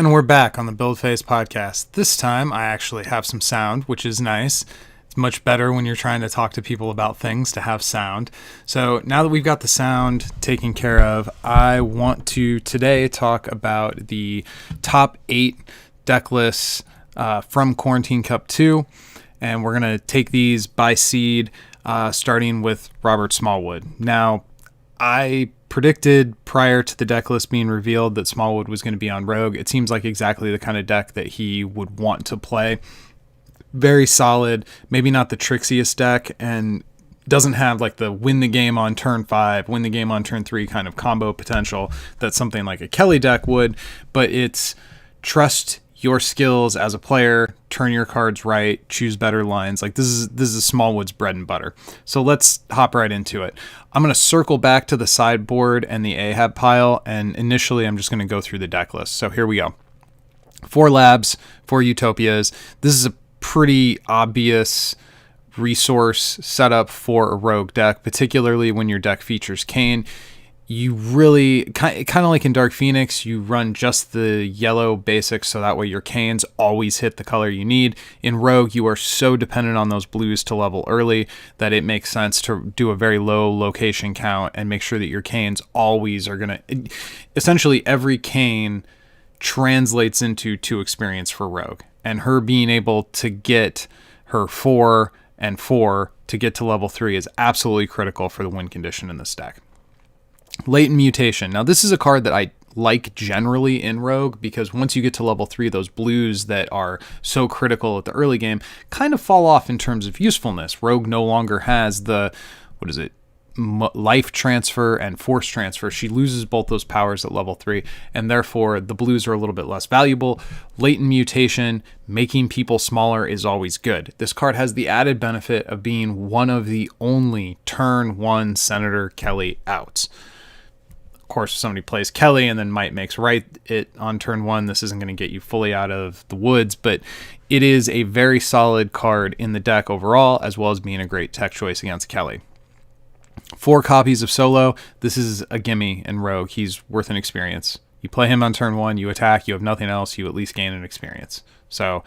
And we're back on the Build Phase podcast. This time I actually have some sound, which is nice. It's much better when you're trying to talk to people about things to have sound. So now that we've got the sound taken care of, I want to today talk about the top 8 deck lists from Quarantine Cup 2. And we're going to take these by seed, starting with Robert Smallwood. Now, I predicted prior to the deck list being revealed that Smallwood was going to be on Rogue. It seems like exactly the kind of deck that he would want to play. Very solid, maybe not the trixiest deck, and doesn't have like the win the game on turn 5, win the game on turn 3 kind of combo potential that something like a Kelly deck would, but it's trust your skills as a player, turn your cards right, choose better lines. Like this is Smallwood's bread and butter. So let's hop right into it. I'm going to circle back to the sideboard and the Ahab pile, and initially I'm just going to go through the deck list. So here we go. 4 labs, 4 utopias. This is a pretty obvious resource setup for a rogue deck, particularly when your deck features Kayn. You really, kind of like in Dark Phoenix, you run just the yellow basics so that way your Kayns always hit the color you need. In Rogue, you are so dependent on those blues to level early that it makes sense to do a very low location count and make sure that your Kayns always are going to... Essentially, every Kayn translates into 2 experience for Rogue. And her being able to get her 4 and 4 to get to level 3 is absolutely critical for the win condition in this deck. Latent Mutation. Now, this is a card that I like generally in Rogue because once you get to level 3, those blues that are so critical at the early game kind of fall off in terms of usefulness. Rogue no longer has the, life transfer and force transfer. She loses both those powers at level 3, and therefore the blues are a little bit less valuable. Latent Mutation, making people smaller, is always good. This card has the added benefit of being one of the only turn 1 Senator Kelly outs. Of course, if somebody plays Kelly and then Might Makes Right it on turn 1, this isn't going to get you fully out of the woods, but it is a very solid card in the deck overall, as well as being a great tech choice against Kelly. 4 copies of Solo. This is a gimme in Rogue. He's worth an experience. You play him on turn 1, you attack, you have nothing else, you at least gain an experience. So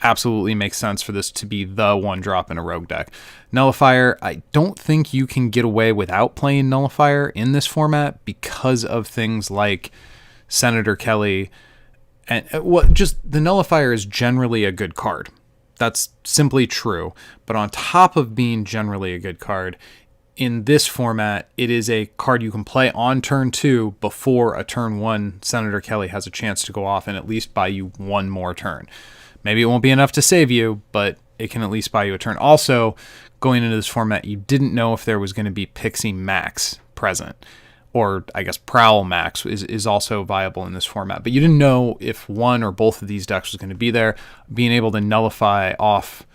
absolutely makes sense for this to be the one drop in a Rogue deck. Nullifier, I don't think you can get away without playing Nullifier in this format because of things like Senator Kelly. And just the Nullifier is generally a good card. That's simply true. But on top of being generally a good card, in this format, it is a card you can play on turn 2 before a turn 1 Senator Kelly has a chance to go off and at least buy you one more turn. Maybe it won't be enough to save you, but it can at least buy you a turn. Also, going into this format, you didn't know if there was going to be Pixie Max present. Or, I guess, Prowl Max is also viable in this format. But you didn't know if one or both of these decks was going to be there. Being able to nullify off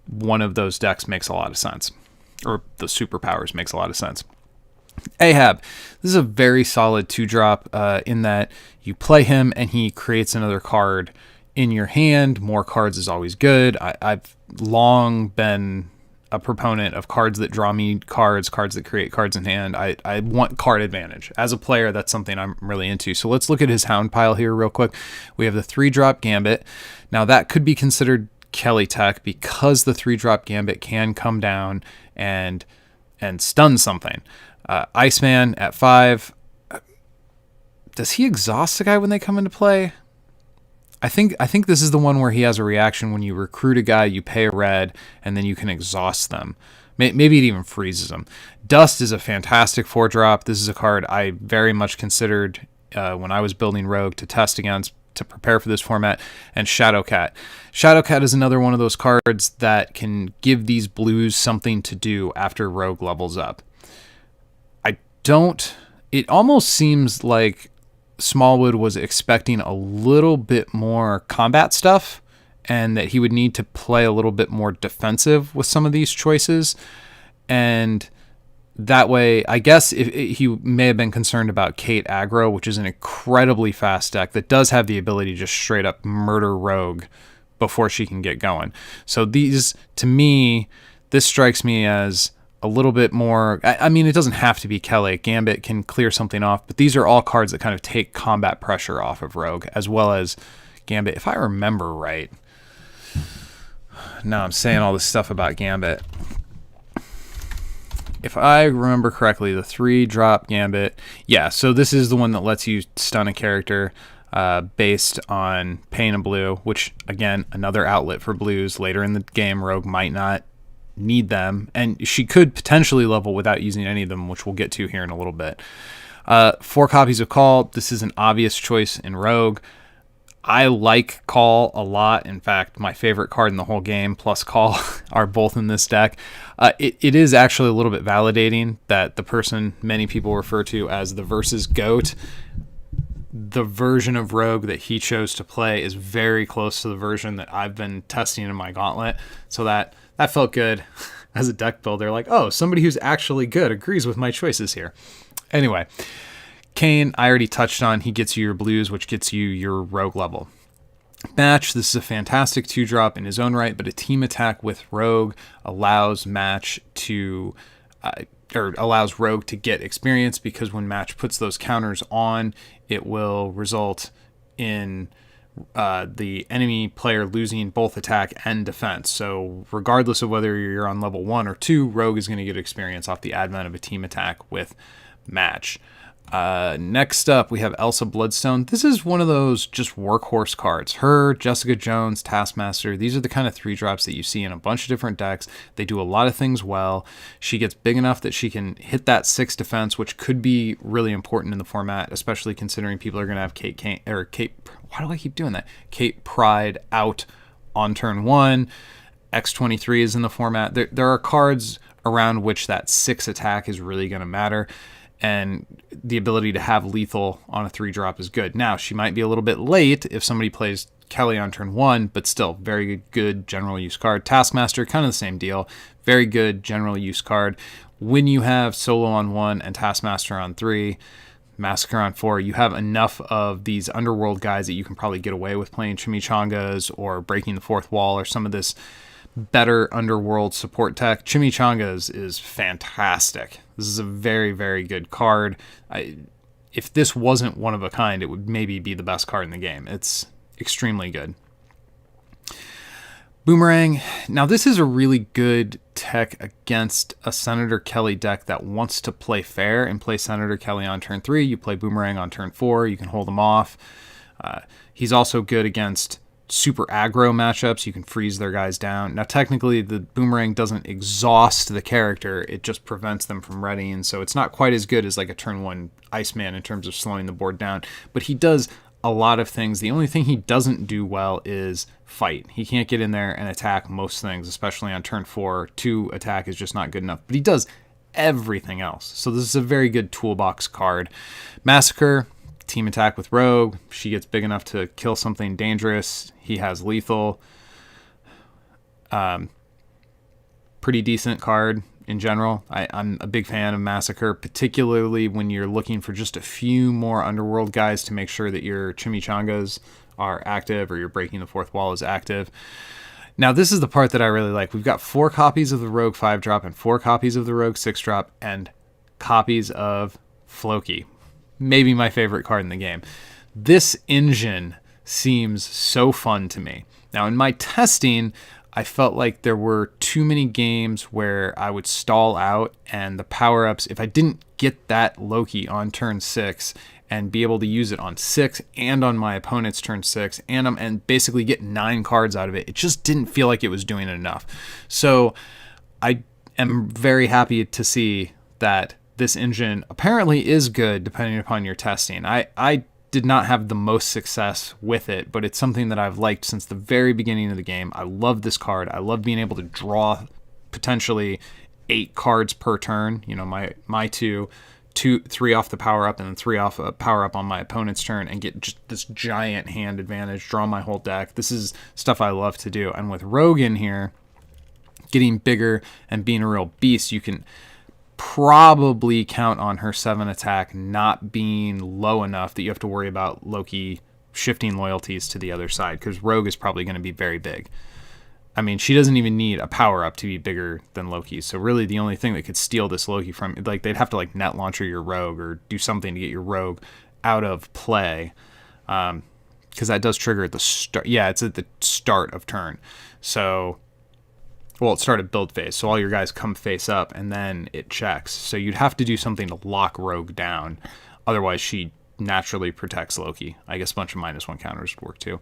one of those decks makes a lot of sense. Or the superpowers makes a lot of sense. Ahab. This is a very solid 2-drop in that you play him and he creates another card in your hand. More cards is always good. I've long been a proponent of cards that draw me cards that create cards in hand. I want card advantage. As a player, that's something I'm really into. So let's look at his Hound pile here real quick. We have the 3-drop Gambit. Now that could be considered Kelly tech because the 3-drop Gambit can come down and stun something. Iceman at 5. Does he exhaust the guy when they come into play? I think this is the one where he has a reaction when you recruit a guy, you pay a red, and then you can exhaust them. Maybe it even freezes them. Dust is a fantastic 4-drop. This is a card I very much considered when I was building Rogue to test against, to prepare for this format. And Shadowcat. Shadowcat is another one of those cards that can give these blues something to do after Rogue levels up. It almost seems like Smallwood was expecting a little bit more combat stuff and that he would need to play a little bit more defensive with some of these choices. And that way, I guess if he may have been concerned about Kate aggro, which is an incredibly fast deck that does have the ability to just straight up murder Rogue before she can get going. So these, to me, this strikes me as a little bit more. I mean, it doesn't have to be Kelly. Gambit can clear something off, but these are all cards that kind of take combat pressure off of Rogue, as well as Gambit. If I remember right, now I'm saying all this stuff about Gambit. If I remember correctly, the 3-drop Gambit, yeah, so this is the one that lets you stun a character based on paying a blue, which, again, another outlet for blues. Later in the game, Rogue might not need them, and she could potentially level without using any of them, which we'll get to here in a little bit. 4 copies of Call. This is an obvious choice in Rogue. I like Call a lot. In fact, my favorite card in the whole game plus Call are both in this deck. It is actually a little bit validating that the person many people refer to as the Versus GOAT, the version of Rogue that he chose to play, is very close to the version that I've been testing in my Gauntlet. So that felt good as a deck builder. Like, oh, somebody who's actually good agrees with my choices here. Anyway, Kane, I already touched on. He gets you your blues, which gets you your Rogue level. Match, this is a fantastic 2-drop in his own right, but a team attack with Rogue allows Match to, or allows Rogue to get experience, because when Match puts those counters on, it will result in the enemy player losing both attack and defense. So regardless of whether you're on level 1 or 2, Rogue is going to get experience off the advent of a team attack with Match. Next up, we have Elsa Bloodstone. This is one of those just workhorse cards. Her, Jessica Jones, Taskmaster, these are the kind of 3-drops that you see in a bunch of different decks. They do a lot of things well. She gets big enough that she can hit that 6 defense, which could be really important in the format, especially considering people are going to have why do I keep doing that? Kate Pride out on turn 1. X-23 is in the format. There are cards around which that 6 attack is really going to matter, and the ability to have lethal on a 3-drop is good. Now, she might be a little bit late if somebody plays Kelly on turn 1, but still, very good general use card. Taskmaster, kind of the same deal. Very good general use card. When you have Solo on 1 and Taskmaster on 3, Massacre on 4, you have enough of these underworld guys that you can probably get away with playing Chimichangas or breaking the 4th wall or some of this better underworld support tech. Chimichangas is fantastic. This is a very, very good card. If this wasn't one of a kind, it would maybe be the best card in the game. It's extremely good. Boomerang. Now, this is a really good tech against a Senator Kelly deck that wants to play fair and play Senator Kelly on turn 3. You play Boomerang on turn 4. You can hold him off. He's also good against super aggro matchups. You can freeze their guys down. Now, technically, the Boomerang doesn't exhaust the character. It just prevents them from readying, so it's not quite as good as like a turn 1 Iceman in terms of slowing the board down. But he does a lot of things. The only thing he doesn't do well is fight. He can't get in there and attack most things, especially on turn 4. 2 attack is just not good enough. But he does everything else. So this is a very good toolbox card. Massacre. Team attack with Rogue. She gets big enough to kill something dangerous. He has lethal. Pretty decent card in general. I'm a big fan of Massacre, particularly when you're looking for just a few more underworld guys to make sure that your Chimichangas are active or your breaking the 4th wall is active. Now, this is the part that I really like. We've got 4 copies of the Rogue 5-drop and 4 copies of the Rogue 6-drop and copies of Floki. Maybe my favorite card in the game. This engine seems so fun to me. Now, in my testing, I felt like there were too many games where I would stall out and the power-ups, if I didn't get that Loki on turn 6 and be able to use it on 6 and on my opponent's turn 6 and basically get 9 cards out of it, it just didn't feel like it was doing enough. So I am very happy to see that this engine apparently is good depending upon your testing. I did not have the most success with it, but it's something that I've liked since the very beginning of the game. I love this card. I love being able to draw potentially 8 cards per turn. You know, my 3 off the power up and then 3 off a power up on my opponent's turn and get just this giant hand advantage, draw my whole deck. This is stuff I love to do. And with Rogue in here, getting bigger and being a real beast, you can probably count on her 7 attack not being low enough that you have to worry about Loki shifting loyalties to the other side, because Rogue is probably going to be very big. I mean, she doesn't even need a power up to be bigger than Loki. So really the only thing that could steal this Loki from, like, they'd have to like net launcher your rogue or do something to get your rogue out of play. Because that does trigger at the start. Yeah, it's at the start of turn. So, well, it started build phase. So all your guys come face up and then it checks. So you'd have to do something to lock rogue down. Otherwise she naturally protects Loki. I guess a bunch of -1 counters would work too.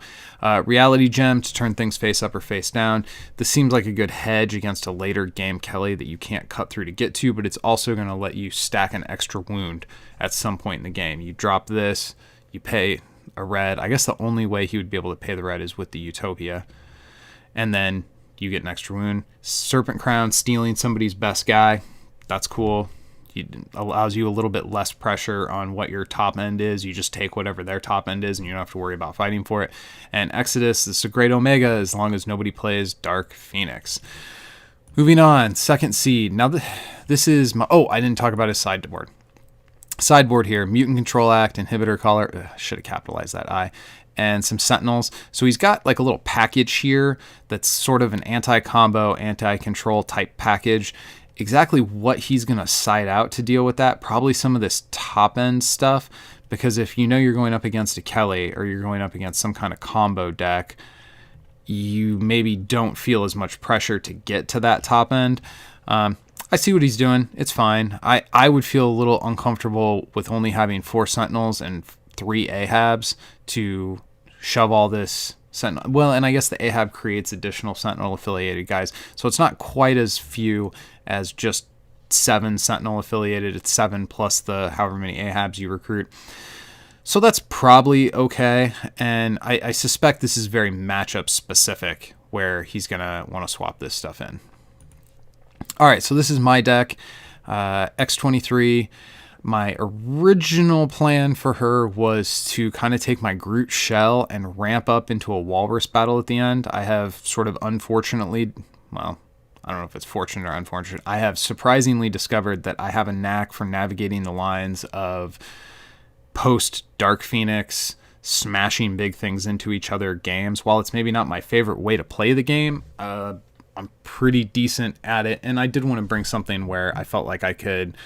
Reality Gem to turn things face up or face down. This seems like a good hedge against a later game Kelly that you can't cut through to get to, but it's also going to let you stack an extra wound at some point in the game. You drop this, you pay a red. I guess the only way he would be able to pay the red is with the Utopia. And then you get an extra wound. Serpent Crown, stealing somebody's best guy. That's cool. It allows you a little bit less pressure on what your top end is. You just take whatever their top end is and you don't have to worry about fighting for it. And Exodus, this is a great Omega as long as nobody plays Dark Phoenix. Moving on, second seed. Now this is my... Oh, I didn't talk about his sideboard. Sideboard here, Mutant Control Act, Inhibitor Collar. Should have capitalized that I. And some Sentinels. So he's got like a little package here that's sort of an anti-combo, anti-control type package. Exactly what he's going to side out to deal with that, probably some of this top end stuff, because if you know you're going up against a Kelly or you're going up against some kind of combo deck, you maybe don't feel as much pressure to get to that top end. I see what he's doing. It's fine. I would feel a little uncomfortable with only having 4 Sentinels and 3 Ahabs to shove all this Sentinel. Well, and I guess the Ahab creates additional Sentinel affiliated guys. So it's not quite as few as just 7 Sentinel affiliated. It's 7 plus the however many Ahabs you recruit. So that's probably okay. And I suspect this is very matchup specific where he's going to want to swap this stuff in. All right, so this is my deck, X23. My original plan for her was to kind of take my Groot shell and ramp up into a Walrus battle at the end. I have sort of unfortunately, well, I don't know if it's fortunate or unfortunate, I have surprisingly discovered that I have a knack for navigating the lines of post Dark Phoenix smashing big things into each other games. While it's maybe not my favorite way to play the game, I'm pretty decent at it. And I did want to bring something where I felt like I could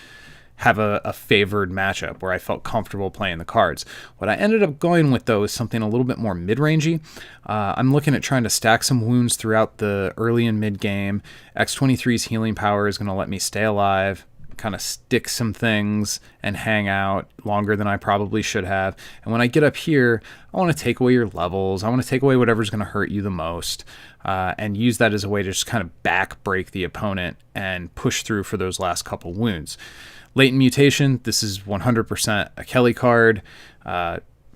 have a favored matchup where I felt comfortable playing the cards. What I ended up going with, though, is something a little bit more mid-rangey. I'm looking at trying to stack some wounds throughout the early and mid-game. X23's healing power is going to let me stay alive, kind of stick some things, and hang out longer than I probably should have. And when I get up here, I want to take away your levels. I want to take away whatever's going to hurt you the most, and use that as a way to just kind of back break the opponent and push through for those last couple wounds. Latent Mutation, this is 100% a Kelly card.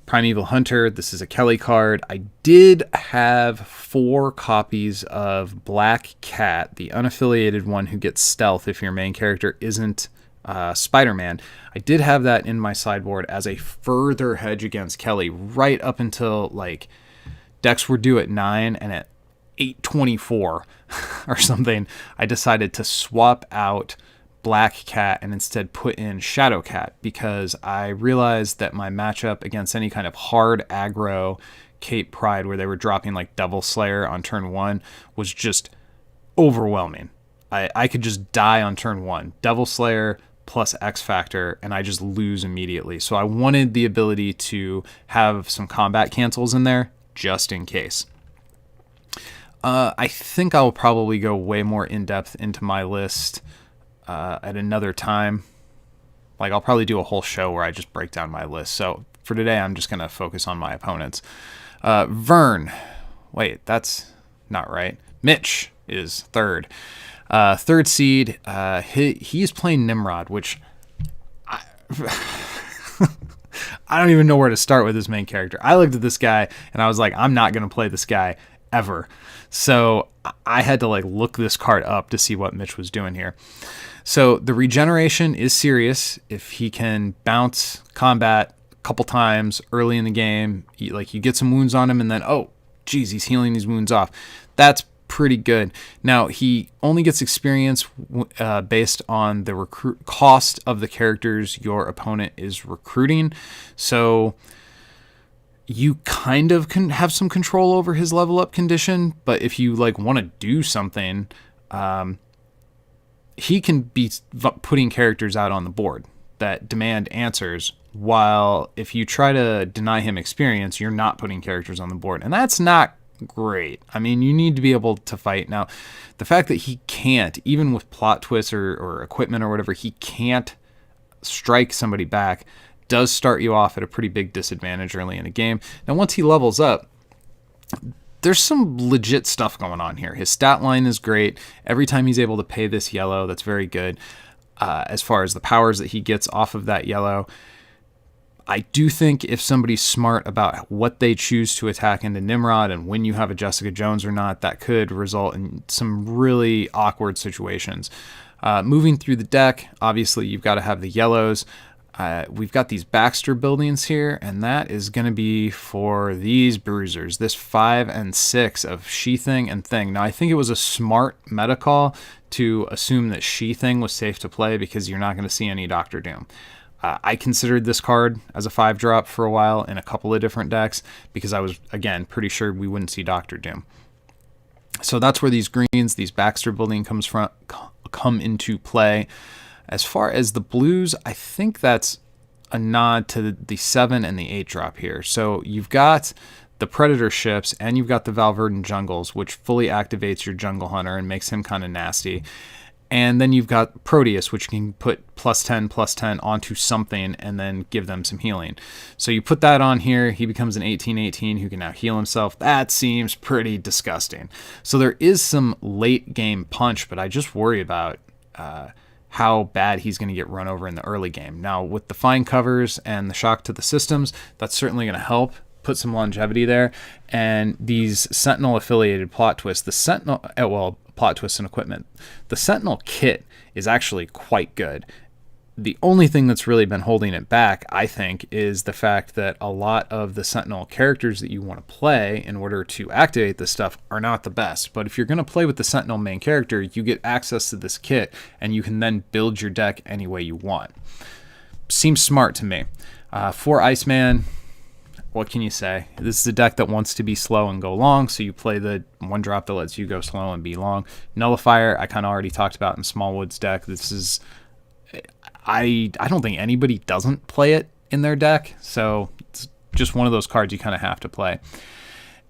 Primeval Hunter, this is a Kelly card. I did have 4 copies of Black Cat, the unaffiliated one who gets stealth if your main character isn't Spider-Man. I did have that in my sideboard as a further hedge against Kelly right up until like decks were due at 9, and at 8:24 or something, I decided to swap out Black Cat and instead put in Shadow Cat, because I realized that my matchup against any kind of hard aggro Cape Pride where they were dropping like Devil Slayer on turn 1 was just overwhelming. I could just die on turn 1. Devil Slayer plus X Factor, and I just lose immediately. So I wanted the ability to have some combat cancels in there just in case. I think I'll probably go way more in-depth into my list at another time. Like, I'll probably do a whole show where I just break down my list. So for today, I'm just going to focus on my opponents. Vern. Wait, that's not right. Mitch is third. Third seed. He's playing Nimrod, which I don't even know where to start with this main character. I looked at this guy and I was like, I'm not going to play this guy ever. So I had to like look this card up to see what Mitch was doing here. So the regeneration is serious. If he can bounce combat a couple times early in the game, you get some wounds on him and then, oh, geez, he's healing these wounds off. That's pretty good. Now, he only gets experience based on the cost of the characters your opponent is recruiting. So you kind of can have some control over his level up condition, but if you like want to do something, he can be putting characters out on the board that demand answers, while if you try to deny him experience, you're not putting characters on the board, and that's not great. I mean, you need to be able to fight. Now, the fact that he can't, even with plot twists or equipment or whatever, he can't strike somebody back, does start you off at a pretty big disadvantage early in a game. Now, once he levels up, there's some legit stuff going on here. His stat line is great. Every time he's able to pay this yellow, that's very good. As far as the powers that he gets off of that yellow, I do think if somebody's smart about what they choose to attack into Nimrod and when you have a Jessica Jones or not, that could result in some really awkward situations. Moving through the deck, obviously you've got to have the yellows. We've got these Baxter buildings here, and that is going to be for these bruisers, this 5 and 6 of She-Thing and Thing. Now, I think it was a smart meta call to assume that She-Thing was safe to play because you're not going to see any Doctor Doom. I considered this card as a 5-drop for a while in a couple of different decks because I was, again, pretty sure we wouldn't see Doctor Doom. So that's where these greens, these Baxter building come into play. As far as the blues, I think that's a nod to the 7 and the 8 drop here. So you've got the Predator ships and you've got the Valverdin jungles, which fully activates your Jungle Hunter and makes him kind of nasty. And then you've got Proteus, which can put +10/+10 onto something and then give them some healing. So you put that on here, he becomes an 18/18 who can now heal himself. That seems pretty disgusting. So there is some late game punch, but I just worry about how bad he's going to get run over in the early game. Now, with the fine covers and the shock to the systems, that's certainly going to help put some longevity there. And these Sentinel affiliated plot twists, the Sentinel, plot twists and equipment, the Sentinel kit is actually quite good. The only thing that's really been holding it back, I think, is the fact that a lot of the Sentinel characters that you want to play in order to activate this stuff are not the best. But if you're going to play with the Sentinel main character, you get access to this kit, and you can then build your deck any way you want. Seems smart to me. For Iceman, what can you say? This is a deck that wants to be slow and go long, so you play the 1-drop that lets you go slow and be long. Nullifier, I kind of already talked about in Smallwood's deck. This is... I don't think anybody doesn't play it in their deck, so it's just one of those cards you kind of have to play.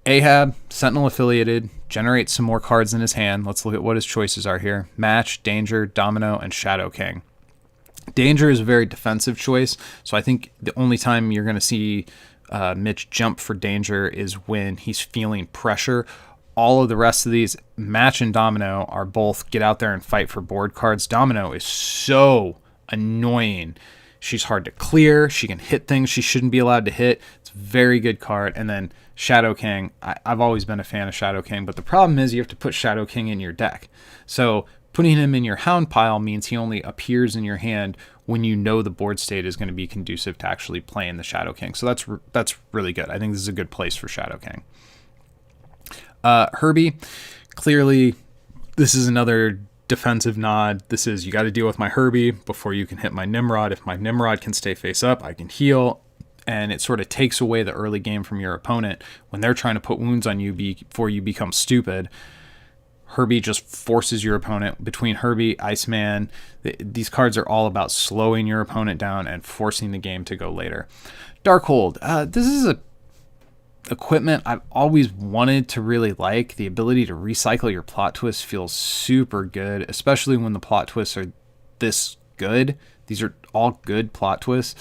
Ahab, Sentinel affiliated, generates some more cards in his hand. Let's look at what his choices are here. Match, Danger, Domino, and Shadow King. Danger is a very defensive choice, so I think the only time you're going to see Mitch jump for Danger is when he's feeling pressure. All of the rest of these, Match and Domino, are both get out there and fight for board cards. Domino is so annoying. She's hard to clear. She can hit things she shouldn't be allowed to hit. It's a very good card. And then Shadow King. I've always been a fan of Shadow King, but the problem is you have to put Shadow King in your deck. So putting him in your Hound pile means he only appears in your hand when you know the board state is going to be conducive to actually playing the Shadow King. So that's really good. I think this is a good place for Shadow King. Herbie, clearly this is another defensive nod. This is, you got to deal with my Herbie before you can hit my Nimrod. If my Nimrod can stay face up, I can heal. And it sort of takes away the early game from your opponent when they're trying to put wounds on you before you become stupid. Herbie just forces your opponent. Between Herbie, Iceman, these cards are all about slowing your opponent down and forcing the game to go later. Darkhold, this is a equipment I've always wanted to really like. The ability to recycle your plot twists feels super good, especially when the plot twists are this good. These are all good plot twists,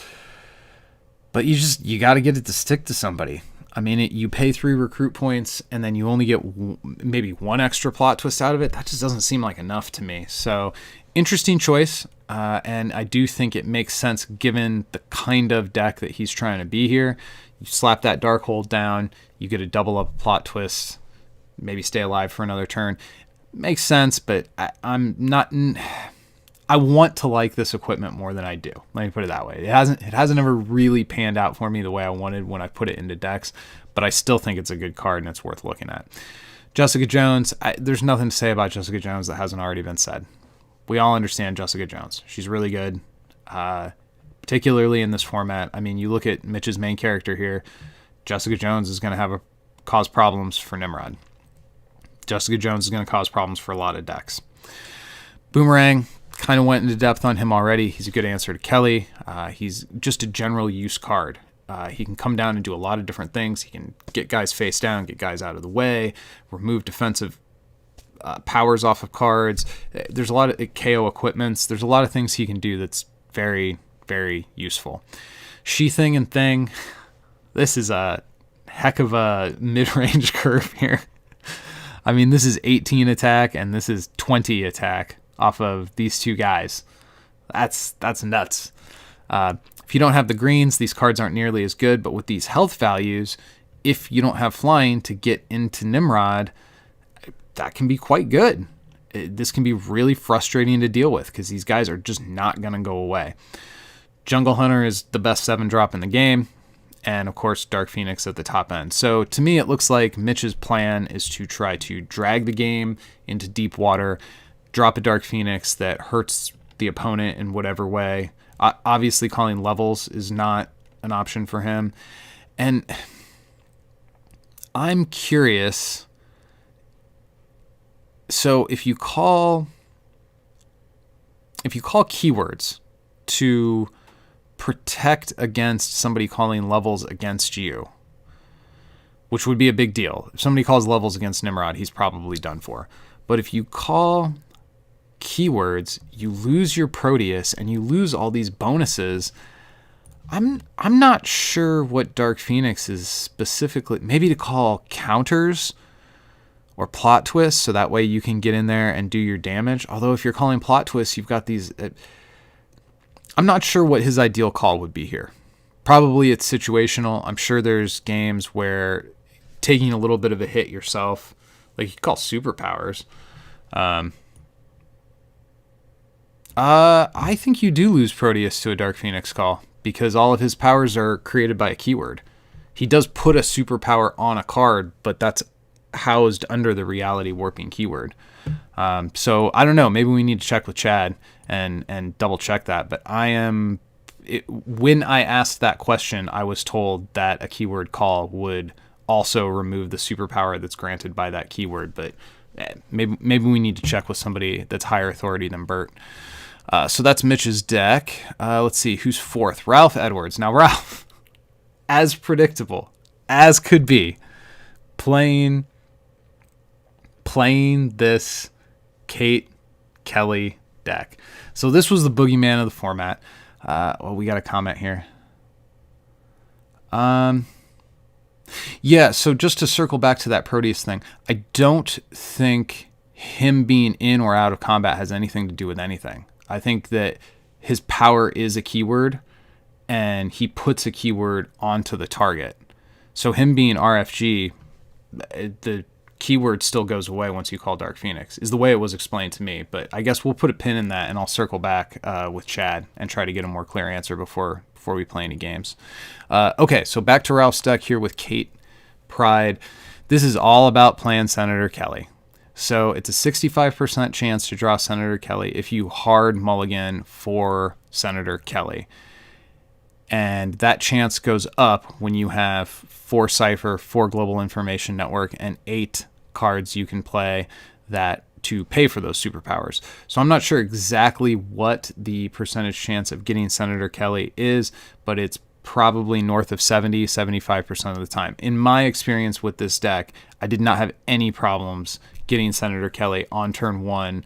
but you got to get it to stick to somebody. I mean, you pay 3 recruit points and then you only get maybe 1 extra plot twist out of it. That just doesn't seem like enough to me. So interesting choice. And I do think it makes sense given the kind of deck that he's trying to be here. You slap that Darkhold down, you get a double up plot twist, maybe stay alive for another turn. Makes sense, but I'm not... I want to like this equipment more than I do. Let me put it that way. It hasn't ever really panned out for me the way I wanted when I put it into decks, but I still think it's a good card and it's worth looking at. Jessica Jones, there's nothing to say about Jessica Jones that hasn't already been said. We all understand Jessica Jones. She's really good, particularly in this format. I mean, you look at Mitch's main character here, Jessica Jones is going to cause problems for Nimrod. Jessica Jones is going to cause problems for a lot of decks. Boomerang, kind of went into depth on him already. He's a good answer to Kelly. He's just a general use card. He can come down and do a lot of different things. He can get guys face down, get guys out of the way, remove defensive powers off of cards. There's a lot of KO equipments. There's a lot of things he can do that's very, very useful. She-Thing and Thing. This is a heck of a mid-range curve here. I mean, this is 18 attack and this is 20 attack off of these two guys. That's nuts. If you don't have the greens, these cards aren't nearly as good, but with these health values, if you don't have flying to get into Nimrod, that can be quite good. This can be really frustrating to deal with because these guys are just not going to go away. Jungle Hunter is the best 7-drop in the game, and of course Dark Phoenix at the top end. So to me, it looks like Mitch's plan is to try to drag the game into deep water, drop a Dark Phoenix that hurts the opponent in whatever way. Obviously, calling levels is not an option for him. And I'm curious. So if you call keywords to protect against somebody calling levels against you, which would be a big deal. If somebody calls levels against Nimrod, he's probably done for. But if you call keywords, you lose your Proteus and you lose all these bonuses. I'm not sure what Dark Phoenix is specifically. Maybe to call counters or plot twists, so that way you can get in there and do your damage. Although if you're calling plot twists, you've got these. I'm not sure what his ideal call would be here. Probably it's situational. I'm sure there's games where taking a little bit of a hit yourself, like you call superpowers. I think you do lose Proteus to a Dark Phoenix call because all of his powers are created by a keyword. He does put a superpower on a card, but that's housed under the reality warping keyword. So I don't know. Maybe we need to check with Chad and double check that. But when I asked that question, I was told that a keyword call would also remove the superpower that's granted by that keyword. But maybe we need to check with somebody that's higher authority than Bert. So that's Mitch's deck. Let's see, who's fourth? Ralph Edwards. Now, Ralph, as predictable as could be, playing this Kate Kelly deck. So this was the boogeyman of the format. We got a comment here. Yeah, so just to circle back to that Proteus thing, I don't think him being in or out of combat has anything to do with anything. I think that his power is a keyword, and he puts a keyword onto the target. So him being RFG, the keyword still goes away once you call Dark Phoenix, is the way it was explained to me. But I guess we'll put a pin in that, and I'll circle back with Chad and try to get a more clear answer before we play any games. Okay, so back to Ralph's deck here with Kate Pride. This is all about playing Senator Kelly. So it's a 65% chance to draw Senator Kelly if you hard mulligan for Senator Kelly. And that chance goes up when you have 4 Cypher, 4 Global Information Network, and 8 cards you can play that to pay for those superpowers. So I'm not sure exactly what the percentage chance of getting Senator Kelly is, but it's probably north of 75% of the time. In my experience with this deck, I did not have any problems getting Senator Kelly on turn 1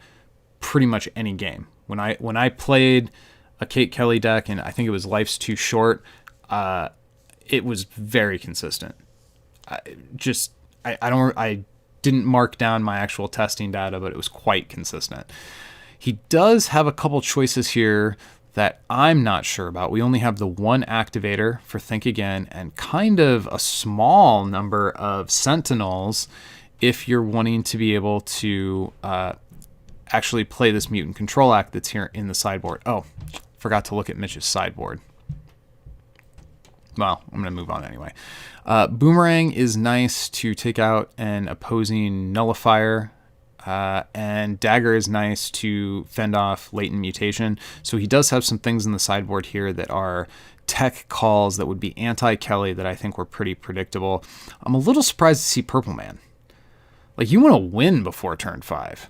pretty much any game. When I played a Kate Kelly deck, and I think it was Life's Too Short, it was very consistent. I didn't mark down my actual testing data, but it was quite consistent. He does have a couple choices here that I'm not sure about. We only have the 1 activator for Think Again and kind of a small number of Sentinels if you're wanting to be able to actually play this Mutant Control Act that's here in the sideboard. Oh, forgot to look at Mitch's sideboard. Well, I'm going to move on anyway. Boomerang is nice to take out an opposing nullifier, and Dagger is nice to fend off latent mutation. So he does have some things in the sideboard here that are tech calls that would be anti-Kelly that I think were pretty predictable. I'm a little surprised to see Purple Man. Like, you want to win before turn 5,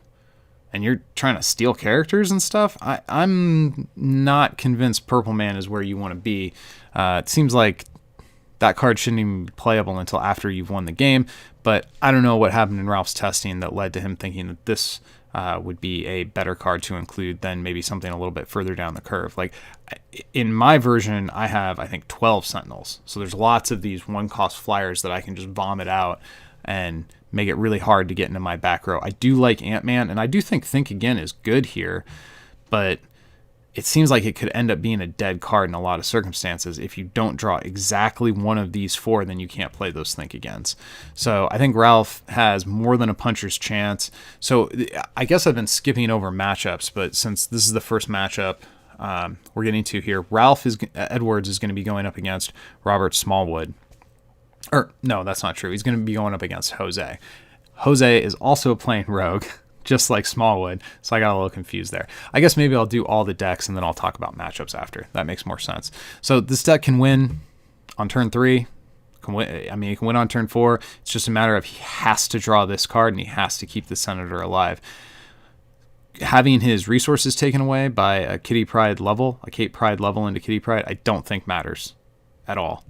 and you're trying to steal characters and stuff. I'm not convinced Purple Man is where you want to be. It seems like that card shouldn't even be playable until after you've won the game, but I don't know what happened in Ralph's testing that led to him thinking that this would be a better card to include than maybe something a little bit further down the curve. Like, in my version, I have, I think, 12 Sentinels. So there's lots of these one-cost flyers that I can just vomit out and make it really hard to get into my back row. I do like Ant-Man, and I do think Again is good here, but it seems like it could end up being a dead card in a lot of circumstances. If you don't draw exactly one of these 4, then you can't play those Think Agains. So I think Ralph has more than a puncher's chance. So I guess I've been skipping over matchups, but since this is the first matchup we're getting to here, Edwards is going to be going up against Robert Smallwood. Or, no, that's not true. He's going to be going up against Jose. Jose is also playing Rogue, just like Smallwood, so I got a little confused there. I guess maybe I'll do all the decks and then I'll talk about matchups after. That makes more sense. So this deck can win on turn 3. He can win on turn 4. It's just a matter of he has to draw this card and he has to keep the Senator alive. Having his resources taken away by a Kitty Pryde level, a Kate Pryde level into Kitty Pryde, I don't think matters at all.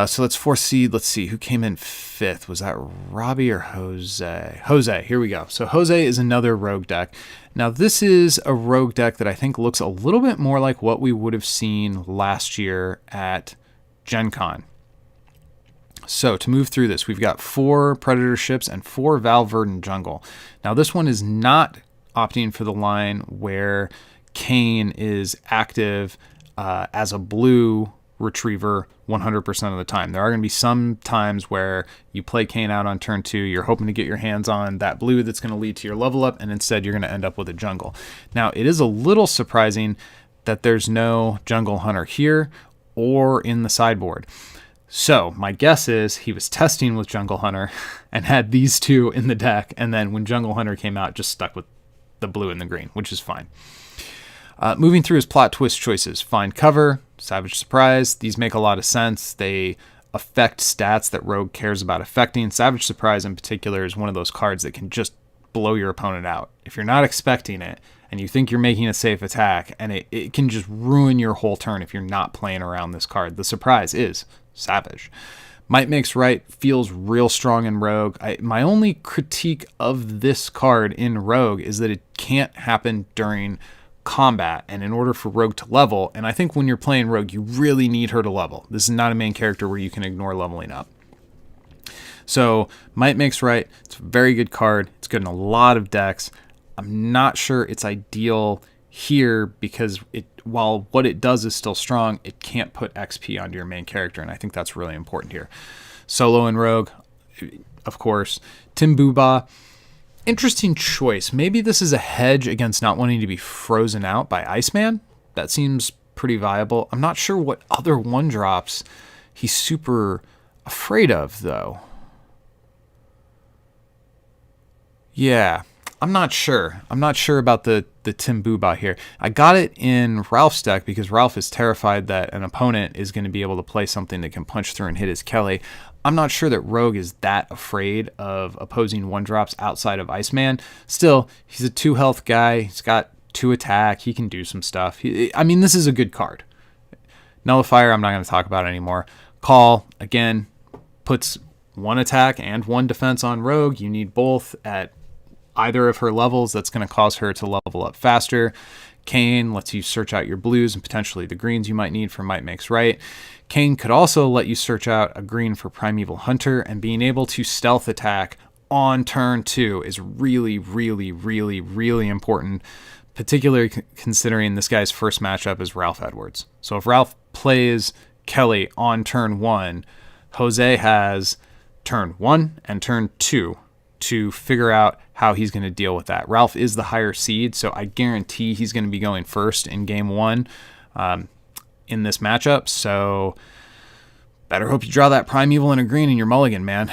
So let's 4 seed. Let's see who came in 5th. Was that Robbie or Jose? Jose. Here we go. So Jose is another rogue deck. Now this is a rogue deck that I think looks a little bit more like what we would have seen last year at Gen Con. So to move through this, we've got 4 Predator ships and 4 Val Verdon jungle. Now this one is not opting for the line where Kane is active as a blue retriever 100% of the time. There are going to be some times where you play Kane out on turn 2, you're hoping to get your hands on that blue that's going to lead to your level up, and instead you're going to end up with a jungle. Now, it is a little surprising that there's no Jungle Hunter here or in the sideboard. So my guess is he was testing with Jungle Hunter and had these 2 in the deck, and then when Jungle Hunter came out, just stuck with the blue and the green, which is fine. Moving through his plot twist choices, Find Cover, Savage Surprise. These make a lot of sense. They affect stats that Rogue cares about affecting. Savage Surprise in particular is one of those cards that can just blow your opponent out. If you're not expecting it and you think you're making a safe attack, and it can just ruin your whole turn if you're not playing around this card. The surprise is Savage. Might Makes Right feels real strong in Rogue. My only critique of this card in Rogue is that it can't happen during combat, and in order for Rogue to level, and I think when you're playing Rogue, you really need her to level. This is not a main character where you can ignore leveling up. So Might Makes Right, it's a very good card. It's good in a lot of decks. I'm not sure it's ideal here because while what it does is still strong, it can't put XP onto your main character, and I think that's really important here. Solo and Rogue, of course. Tim Buba, interesting choice. Maybe this is a hedge against not wanting to be frozen out by Iceman. That seems pretty viable. I'm not sure what other 1-drops he's super afraid of, though. Yeah, I'm not sure. I'm not sure about the Tim Buba here. I got it in Ralph's deck because Ralph is terrified that an opponent is going to be able to play something that can punch through and hit his Kelly. I'm not sure that Rogue is that afraid of opposing 1-drops outside of Iceman. Still, he's a 2 health guy. He's got 2 attack. He can do some stuff. This is a good card. Nullifier, I'm not going to talk about anymore. Call, again, puts 1 attack and 1 defense on Rogue. You need both at either of her levels. That's going to cause her to level up faster. Kane lets you search out your blues and potentially the greens you might need for Might Makes Right. Kane could also let you search out a green for Primeval Hunter, and being able to stealth attack on turn 2 is really, really, really, really important, particularly considering this guy's first matchup is Ralph Edwards. So if Ralph plays Kelly on turn 1, Jose has turn 1 and turn 2 to figure out how he's going to deal with that. Ralph is the higher seed, so I guarantee he's going to be going first in game 1 in this matchup. So better hope you draw that Primeval and a green in your mulligan, man.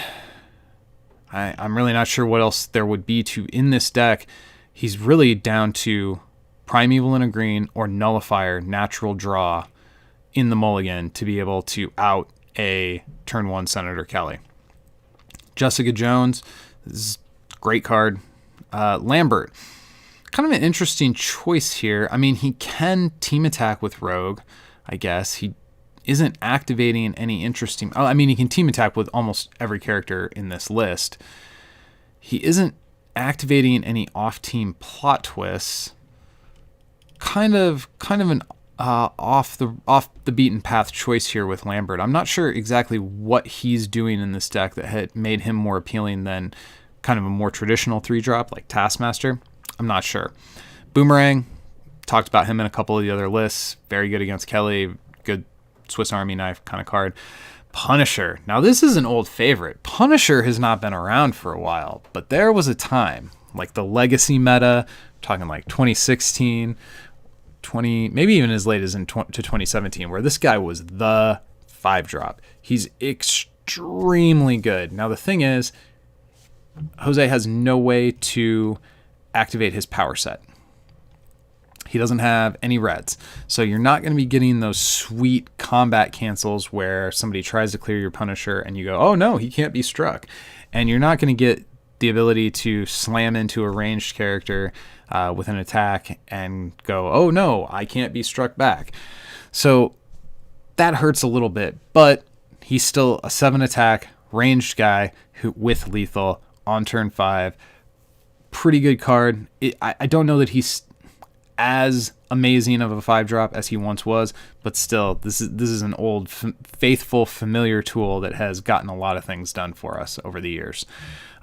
I'm really not sure what else there would be to in this deck. He's really down to Primeval and a green or Nullifier, natural draw in the mulligan to be able to out a turn 1 Senator Kelly. Jessica Jones, this is a great card. Lambert, kind of an interesting choice here. I mean, he can team attack with Rogue, I guess. He isn't activating any interesting... I mean, he can team attack with almost every character in this list. He isn't activating any off-team plot twists. Kind of an off the beaten path choice here with Lambert. I'm not sure exactly what he's doing in this deck that had made him more appealing than kind of a more traditional 3-drop like Taskmaster. I'm not sure. Boomerang, talked about him in a couple of the other lists. Very good against Kelly. Good Swiss Army knife kind of card. Punisher. Now this is an old favorite. Punisher has not been around for a while, but there was a time, like the Legacy meta, talking like 2016, maybe even as late as to 2017, where this guy was the 5-drop. He's extremely good. Now the thing is, Jose has no way to activate his power set. He doesn't have any reds. So you're not going to be getting those sweet combat cancels where somebody tries to clear your Punisher and you go, oh no, he can't be struck. And you're not going to get the ability to slam into a ranged character with an attack and go, oh no, I can't be struck back. So that hurts a little bit, but he's still a 7 attack ranged guy who with lethal on turn 5. Pretty good card. I don't know that he's as amazing of a 5-drop as he once was, but still, this is an old, faithful, familiar tool that has gotten a lot of things done for us over the years.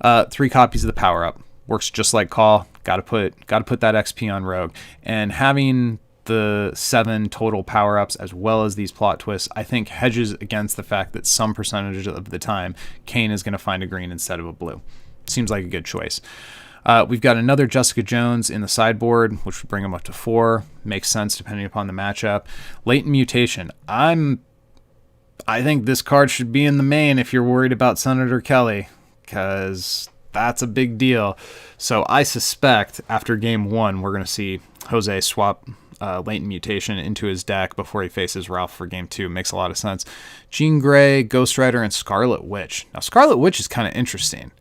3 copies of the power-up. Works just like Call. Gotta put that XP on Rogue. And having the 7 total power-ups as well as these plot twists, I think hedges against the fact that some percentage of the time, Kane is going to find a green instead of a blue. Seems like a good choice. We've got another Jessica Jones in the sideboard, which would bring him up to 4. Makes sense depending upon the matchup. Latent Mutation. I think this card should be in the main if you're worried about Senator Kelly, because that's a big deal. So I suspect after game 1, we're going to see Jose swap Latent Mutation into his deck before he faces Ralph for game 2. Makes a lot of sense. Jean Grey, Ghost Rider, and Scarlet Witch. Now, Scarlet Witch is kind of interesting.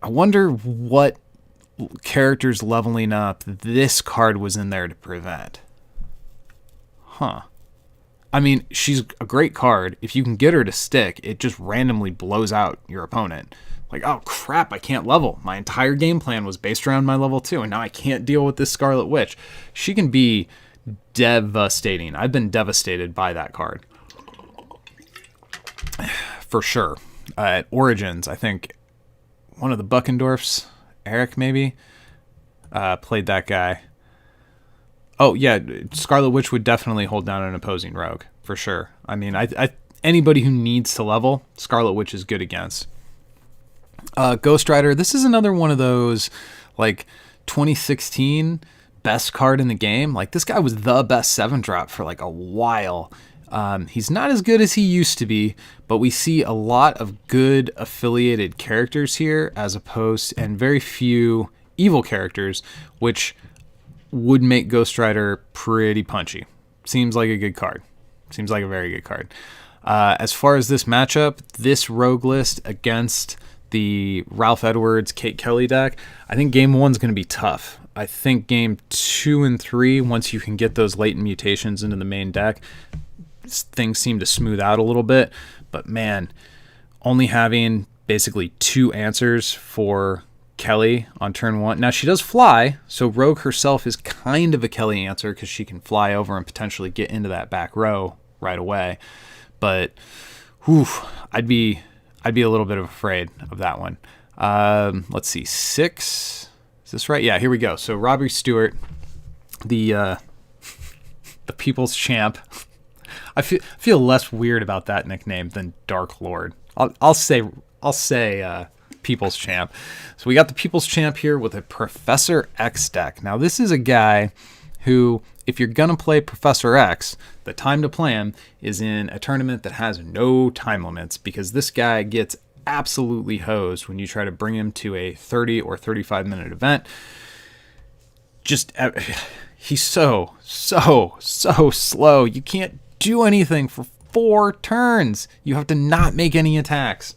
I wonder what characters leveling up this card was in there to prevent. Huh. I mean, she's a great card. If you can get her to stick, it just randomly blows out your opponent. Like, oh crap, I can't level. My entire game plan was based around my level 2, and now I can't deal with this Scarlet Witch. She can be devastating. I've been devastated by that card. For sure. At Origins, I think one of the Buckendorfs, Eric maybe, played that guy. Oh yeah, Scarlet Witch would definitely hold down an opposing rogue, for sure. I mean, anybody who needs to level, Scarlet Witch is good against. Ghost Rider, this is another one of those, like, 2016 best card in the game. Like, this guy was the best 7-drop for, like, a while. He's not as good as he used to be, but we see a lot of good affiliated characters here, as opposed, and very few evil characters, which would make Ghost Rider pretty punchy. Seems like a good card. Seems like a very good card. As far as this matchup, this rogue list against the Ralph Edwards, Kate Kelly deck, I think game 1's going to be tough. I think game 2 and 3, once you can get those latent mutations into the main deck, things seem to smooth out a little bit. But man, only having basically 2 answers for Kelly on turn 1. Now she does fly, so Rogue herself is kind of a Kelly answer because she can fly over and potentially get into that back row right away. But whew, I'd be a little bit afraid of that one. Let's see, 6. Is this right? Yeah, here we go. So Robbie Stewart, the People's Champ. I feel less weird about that nickname than Dark Lord. I'll say People's Champ. So we got the People's Champ here with a Professor X deck. Now this is a guy who, if you're gonna play Professor X, the time to play him is in a tournament that has no time limits, because this guy gets absolutely hosed when you try to bring him to a 30 or 35 minute event. Just he's so slow. You can't do anything for 4 turns. You have to not make any attacks.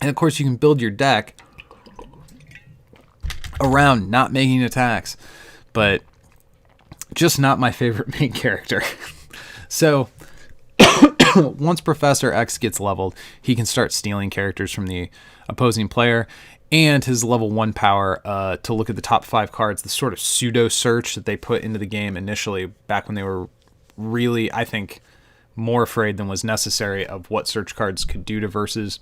And of course, you can build your deck around not making attacks, but just not my favorite main character. So once Professor X gets leveled, he can start stealing characters from the opposing player, and his level 1 power to look at the top 5 cards, the sort of pseudo search that they put into the game initially back when they were really, I think, more afraid than was necessary of what search cards could do to versus.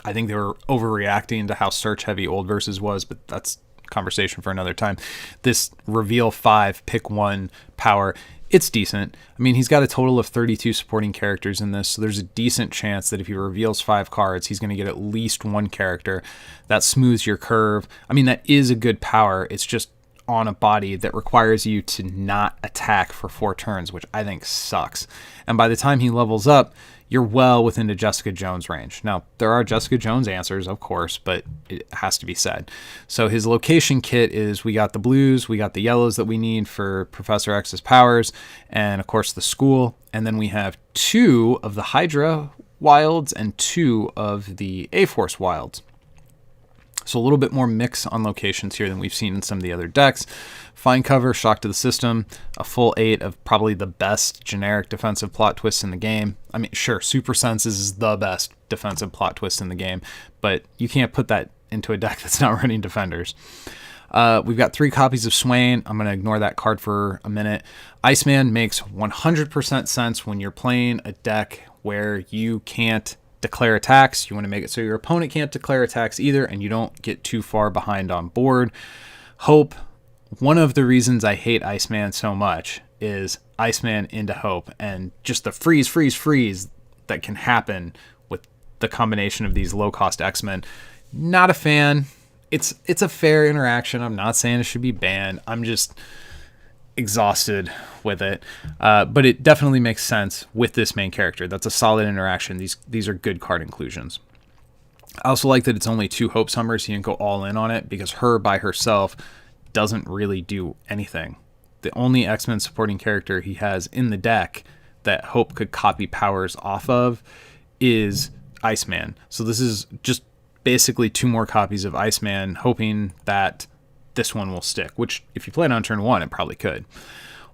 I think they were overreacting to how search heavy old versus was, but that's conversation for another time. This reveal 5, pick 1 power, it's decent. I mean, he's got a total of 32 supporting characters in this, so there's a decent chance that if he reveals 5 cards, he's going to get at least 1 character. That smooths your curve. I mean, that is a good power. It's just on a body that requires you to not attack for 4 turns, which I think sucks. And by the time he levels up, you're well within the Jessica Jones range. Now, there are Jessica Jones answers, of course, but it has to be said. So his location kit is, we got the blues, we got the yellows that we need for Professor X's powers, and of course the school. And then we have 2 of the Hydra wilds and 2 of the A-Force wilds. So a little bit more mix on locations here than we've seen in some of the other decks. Find cover, shock to the system, a full 8 of probably the best generic defensive plot twists in the game. I mean, sure, Super Senses is the best defensive plot twist in the game, but you can't put that into a deck that's not running defenders. We've got 3 copies of Swain. I'm going to ignore that card for a minute. Iceman makes 100% sense when you're playing a deck where you can't declare attacks. You want to make it so your opponent can't declare attacks either, and you don't get too far behind on board. Hope. One of the reasons I hate Iceman so much is Iceman into Hope, and just the freeze that can happen with the combination of these low-cost X-Men. Not a fan. It's a fair interaction. I'm not saying it should be banned. I'm just exhausted with it, but it definitely makes sense with this main character. That's a solid interaction. These are good card inclusions. I also like that it's only 2 Hope Summers. He didn't go all in on it because her by herself doesn't really do anything. The only X-Men supporting character he has in the deck that Hope could copy powers off of is Iceman. So this is just basically 2 more copies of Iceman, hoping that this one will stick, which if you play it on turn 1, it probably could.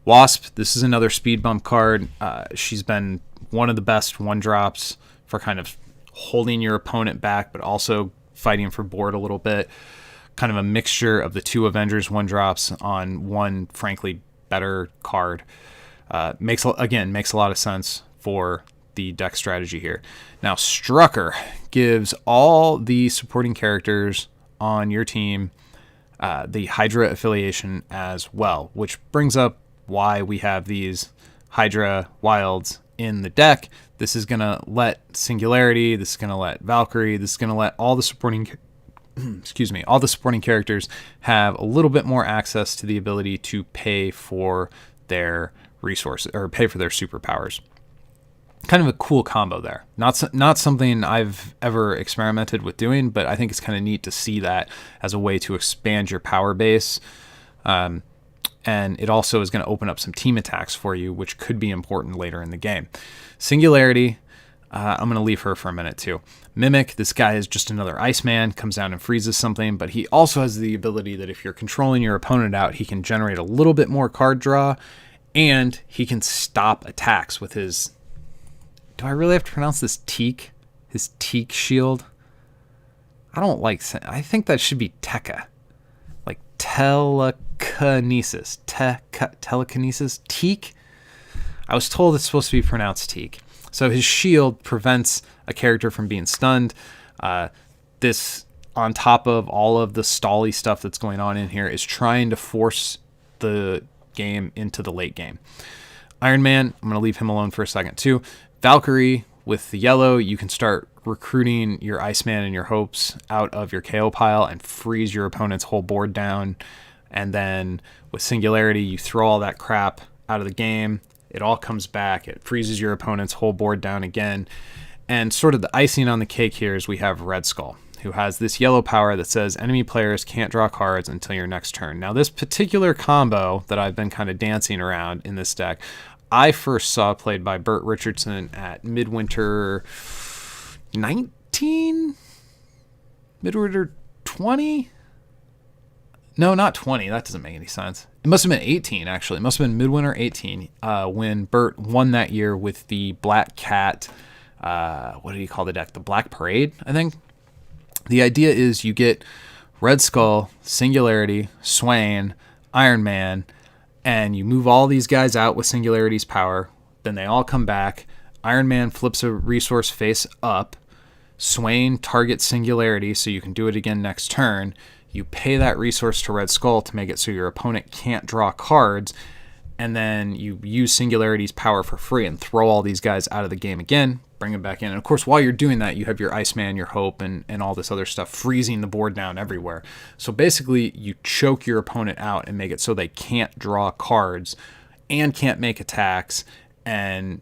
Wasp, this is another speed bump card. She's been one of the best 1-drops for kind of holding your opponent back, but also fighting for board a little bit. Kind of a mixture of the 2 Avengers 1-drops on one, frankly, better card. Makes a lot of sense for the deck strategy here. Now, Strucker gives all the supporting characters on your team the Hydra affiliation as well, which brings up why we have these Hydra wilds in the deck. This is going to let Singularity, this is going to let Valkyrie, this is going to let all the supporting all the supporting characters have a little bit more access to the ability to pay for their resources or pay for their superpowers. Kind of a cool combo there. Not something I've ever experimented with doing, but I think it's kind of neat to see that as a way to expand your power base. And it also is going to open up some team attacks for you, which could be important later in the game. Singularity, I'm going to leave her for a minute too. Mimic, this guy is just another Iceman, comes down and freezes something, but he also has the ability that if you're controlling your opponent out, he can generate a little bit more card draw, and he can stop attacks with his... Do I really have to pronounce this teak? His teak shield? I don't like... I think that should be Tekka. Like telekinesis. Telekinesis? Teak? I was told it's supposed to be pronounced teak. So his shield prevents a character from being stunned. This, on top of all of the stally stuff that's going on in here, is trying to force the game into the late game. Iron Man, I'm going to leave him alone for a second too. Valkyrie, with the yellow, you can start recruiting your Iceman and your Hopes out of your KO pile and freeze your opponent's whole board down. And then with Singularity, you throw all that crap out of the game. It all comes back. It freezes your opponent's whole board down again. And sort of the icing on the cake here is we have Red Skull, who has this yellow power that says enemy players can't draw cards until your next turn. Now, this particular combo that I've been kind of dancing around in this deck, I first saw played by Bert Richardson at Midwinter 19? Midwinter 20? No, not 20. That doesn't make any sense. It must have been 18, actually. It must have been Midwinter 18 when Bert won that year with the Black Cat. What did he call the deck? The Black Parade, I think. The idea is you get Red Skull, Singularity, Swain, Iron Man, and you move all these guys out with Singularity's power. Then they all come back. Iron Man flips a resource face up. Swain targets Singularity so you can do it again next turn. You pay that resource to Red Skull to make it so your opponent can't draw cards. And then you use Singularity's power for free and throw all these guys out of the game again, bring them back in. And of course, while you're doing that, you have your Iceman, your Hope, and all this other stuff freezing the board down everywhere. So basically, you choke your opponent out and make it so they can't draw cards and can't make attacks. And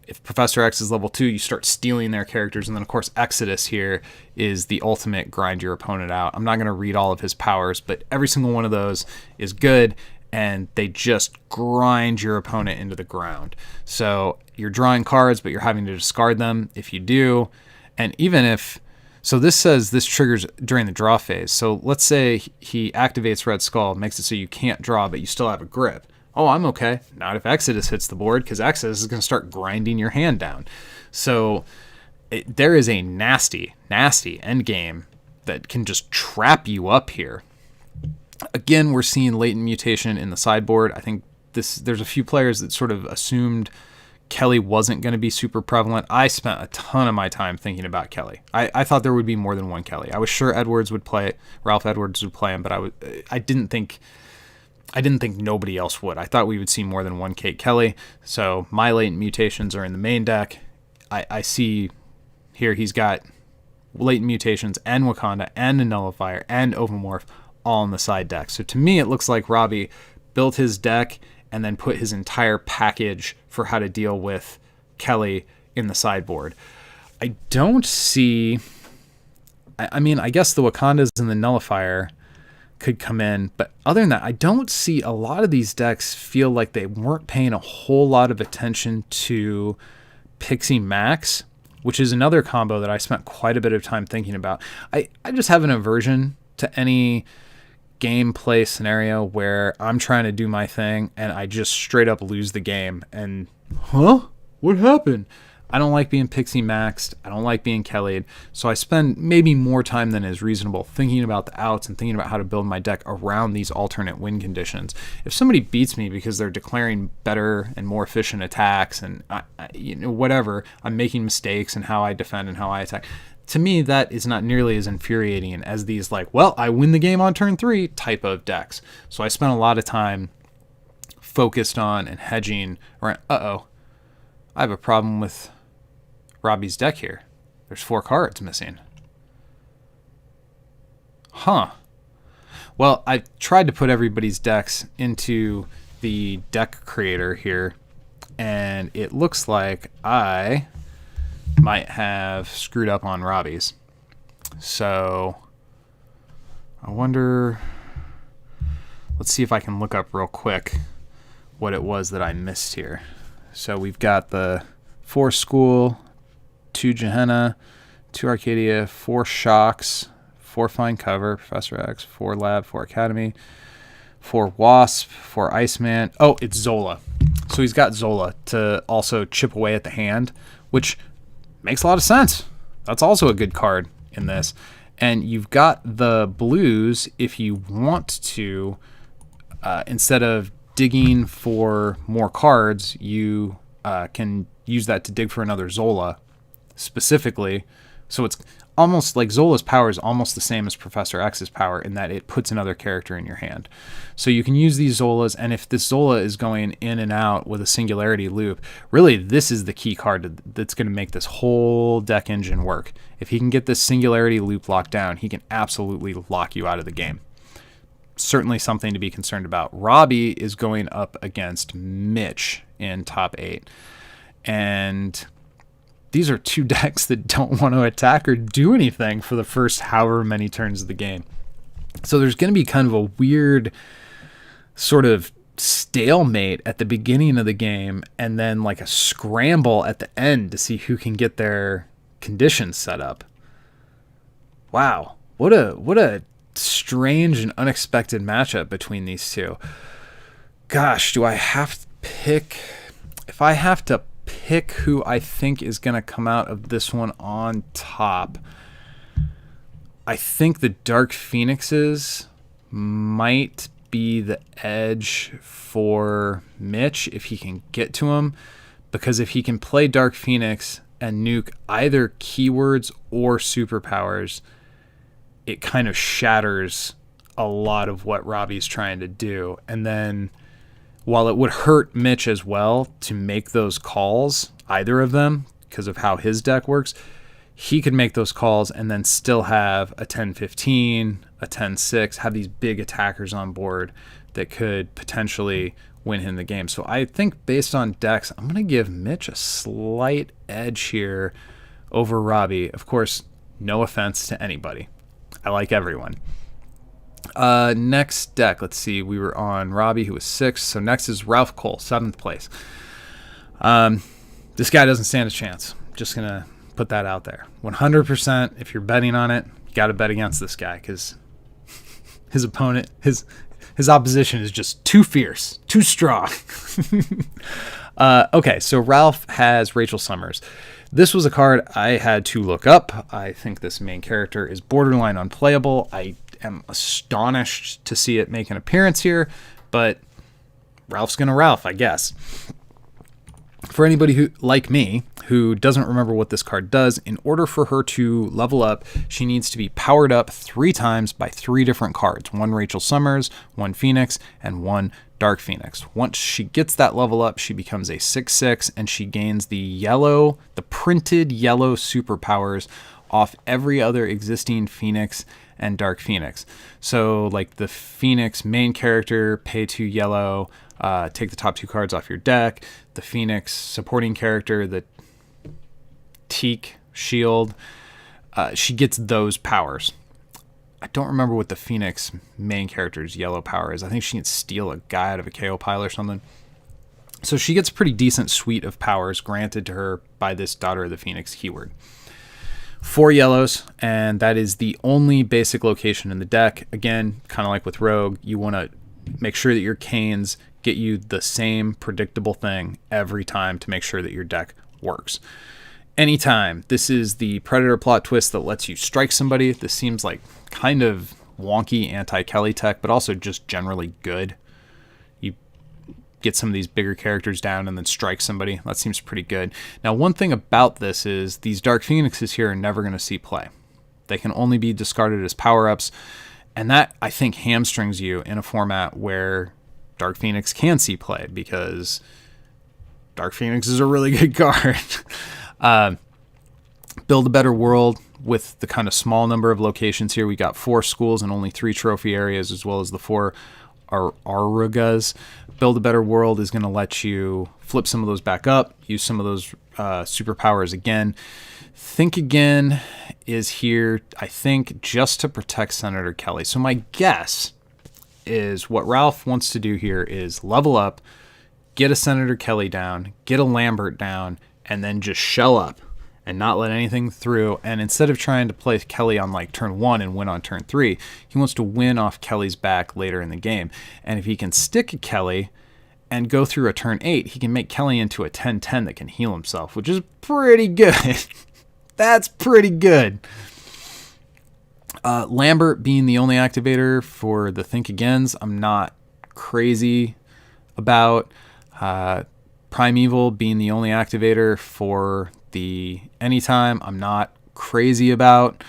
if Professor X is level 2, you start stealing their characters. And then, of course, Exodus here is the ultimate grind your opponent out. I'm not going to read all of his powers, but every single one of those is good. And they just grind your opponent into the ground. So you're drawing cards, but you're having to discard them if you do. And even if... So this says this triggers during the draw phase. So let's say he activates Red Skull, makes it so you can't draw, but you still have a grip. Oh, I'm okay. Not if Exodus hits the board, because Exodus is going to start grinding your hand down. So there is a nasty, nasty endgame that can just trap you up here. Again, we're seeing latent mutation in the sideboard. I think there's a few players that sort of assumed Kelly wasn't going to be super prevalent. I spent a ton of my time thinking about Kelly. I thought there would be more than one Kelly. I was sure Ralph Edwards would play him, but I didn't think nobody else would. I thought we would see more than one Kate Kelly. So my latent mutations are in the main deck. I see here he's got latent mutations and Wakanda and a nullifier and Ovomorph all in the side deck. So to me, it looks like Robbie built his deck and then put his entire package for how to deal with Kelly in the sideboard. I don't see... I mean, I guess the Wakandas and the nullifier could come in, but other than that, I don't see a lot of these decks feel like they weren't paying a whole lot of attention to Pixie Max, which is another combo that I spent quite a bit of time thinking about. I just have an aversion to any gameplay scenario where I'm trying to do my thing and I just straight up lose the game and, what happened? I don't like being Pixie maxed. I don't like being Kelly'd. So I spend maybe more time than is reasonable thinking about the outs and thinking about how to build my deck around these alternate win conditions. If somebody beats me because they're declaring better and more efficient attacks and whatever, I'm making mistakes in how I defend and how I attack. To me, that is not nearly as infuriating as these I win the game on turn 3 type of decks. So I spent a lot of time focused on and hedging around, I have a problem with Robbie's deck here. There's 4 cards missing. Well, I tried to put everybody's decks into the deck creator here, and it looks like I might have screwed up on Robbie's. So I wonder, let's see if I can look up real quick what it was that I missed here. So we've got the 4 School, 2 Gehenna, 2 Arcadia, 4 Shocks, 4 Fine Cover, Professor X, 4 Lab, 4 Academy, 4 Wasp, 4 Iceman. Oh, it's Zola. So he's got Zola to also chip away at the hand, which makes a lot of sense. That's also a good card in this. And you've got the blues if you want to, instead of digging for more cards, you can use that to dig for another Zola specifically. So it's almost like Zola's power is almost the same as Professor X's power in that it puts another character in your hand. So you can use these Zolas, and if this Zola is going in and out with a Singularity loop, really this is the key card that's going to make this whole deck engine work. If he can get this Singularity loop locked down, he can absolutely lock you out of the game. Certainly something to be concerned about. Robbie is going up against Mitch in top 8. And these are two decks that don't want to attack or do anything for the first however many turns of the game. So there's going to be kind of a weird sort of stalemate at the beginning of the game, and then like a scramble at the end to see who can get their conditions set up. Wow, what a strange and unexpected matchup between these two. Gosh, do I have to pick? If I have to pick who I think is going to come out of this one on top, I think the Dark Phoenixes might be the edge for Mitch if he can get to him, because if he can play Dark Phoenix and nuke either keywords or superpowers, it kind of shatters a lot of what Robbie's trying to do. And then while it would hurt Mitch as well to make those calls, either of them, because of how his deck works, he could make those calls and then still have a 10-15, a 10-6, have these big attackers on board that could potentially win him the game. So I think based on decks, I'm going to give Mitch a slight edge here over Robbie. Of course, no offense to anybody. I like everyone. Next deck, let's see. We were on Robbie, who was 6th. So next is Ralph Cole, 7th place. This guy doesn't stand a chance. Just going to put that out there. 100%, if you're betting on it, you got to bet against this guy, because his opponent, his opposition is just too fierce, too strong. Okay, so Ralph has Rachel Summers. This was a card I had to look up. I think this main character is borderline unplayable. I am astonished to see it make an appearance here, but Ralph's gonna Ralph, I guess. For anybody who, like me, who doesn't remember what this card does, in order for her to level up, she needs to be powered up 3 times by 3 different cards. 1 Rachel Summers, 1 Phoenix, and 1 Dark Phoenix. Once she gets that level up, she becomes a 6/6, and she gains the printed yellow superpowers off every other existing Phoenix and Dark Phoenix. So like the Phoenix main character, pay 2 yellow, take the top 2 cards off your deck. The Phoenix supporting character, the Teak shield, she gets those powers. I don't remember what the Phoenix main character's yellow power is. I think she can steal a guy out of a KO pile or something. So she gets a pretty decent suite of powers granted to her by this Daughter of the Phoenix keyword. 4 yellows, and that is the only basic location in the deck. Again, kind of like with Rogue, you want to make sure that your Canes get you the same predictable thing every time to make sure that your deck works. Anytime. This is the Predator plot twist that lets you strike somebody. This seems like kind of wonky anti-Kelly tech, but also just generally good. You get some of these bigger characters down and then strike somebody. That seems pretty good. Now, one thing about this is these Dark Phoenixes here are never going to see play. They can only be discarded as power-ups, and that, I think, hamstrings you in a format where Dark Phoenix can see play, because Dark Phoenix is a really good card. Build a Better World with the kind of small number of locations here. We got 4 schools and only 3 trophy areas, as well as the 4 Arugas. Build a Better World is going to let you flip some of those back up, use some of those superpowers again. Think Again is here, I think, just to protect Senator Kelly. So my guess is what Ralph wants to do here is level up, get a Senator Kelly down, get a Lambert down, and then just shell up and not let anything through. And instead of trying to play Kelly on like turn 1 and win on turn 3, he wants to win off Kelly's back later in the game. And if he can stick a Kelly and go through a turn 8, he can make Kelly into a 10-10 that can heal himself, which is pretty good. That's pretty good. Lambert being the only activator for the Think Agains, I'm not crazy about. Primeval being the only activator for the Anytime, I'm not crazy about.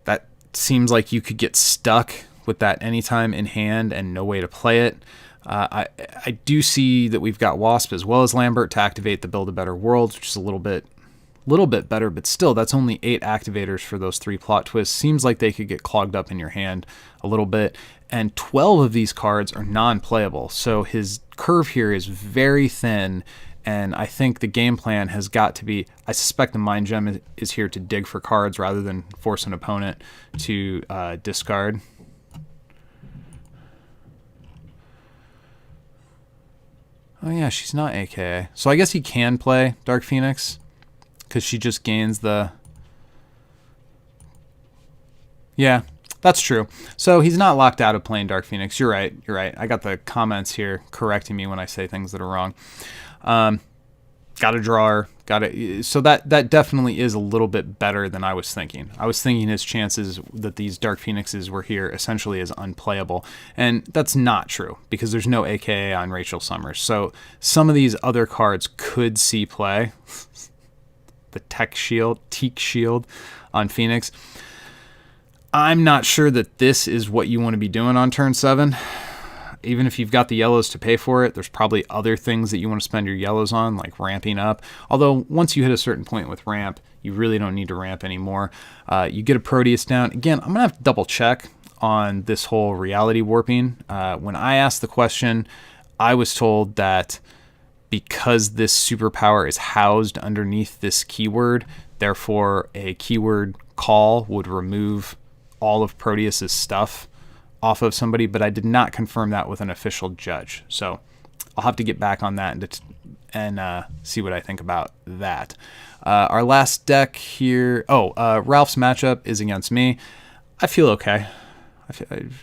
That seems like you could get stuck with that Anytime in hand and no way to play it. I do see that we've got Wasp as well as Lambert to activate the Build a Better World, which is a little bit better, but still, that's only 8 activators for those 3 plot twists. Seems like they could get clogged up in your hand a little bit. And 12 of these cards are non-playable, so his curve here is very thin, And I think the game plan has got to be, I suspect the Mind Gem is here to dig for cards rather than force an opponent to discard. Oh yeah, she's not AKA. So I guess he can play Dark Phoenix because she just gains the... Yeah, that's true. So he's not locked out of playing Dark Phoenix. You're right. I got the comments here correcting me when I say things that are wrong. Got a drawer. So that definitely is a little bit better than I was thinking. I was thinking his chances that these Dark Phoenixes were here essentially as unplayable. And that's not true because there's no AKA on Rachel Summers. So some of these other cards could see play. The Teak Shield on Phoenix. I'm not sure that this is what you want to be doing on turn 7. Even if you've got the yellows to pay for it, there's probably other things that you want to spend your yellows on, like ramping up. Although once you hit a certain point with ramp, you really don't need to ramp anymore. You get a Proteus down. Again, I'm going to have to double check on this whole reality warping. When I asked the question, I was told that because this superpower is housed underneath this keyword, therefore a keyword call would remove all of Proteus's stuff off of somebody, but I did not confirm that with an official judge. So I'll have to get back on that and see what I think about that. Our last deck here. Ralph's matchup is against me. I feel okay.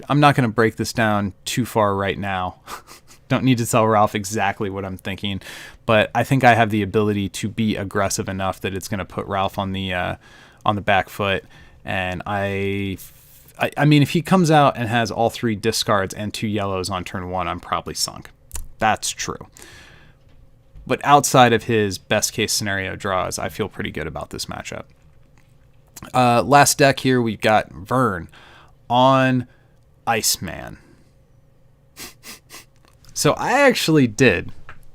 I'm not going to break this down too far right now. Don't need to tell Ralph exactly what I'm thinking, but I think I have the ability to be aggressive enough that it's going to put Ralph on the back foot. And I mean, if he comes out and has all 3 discards and 2 yellows on turn 1, I'm probably sunk. That's true. But outside of his best case scenario draws, I feel pretty good about this matchup. Last deck here, we've got Vern on Iceman. So I actually did,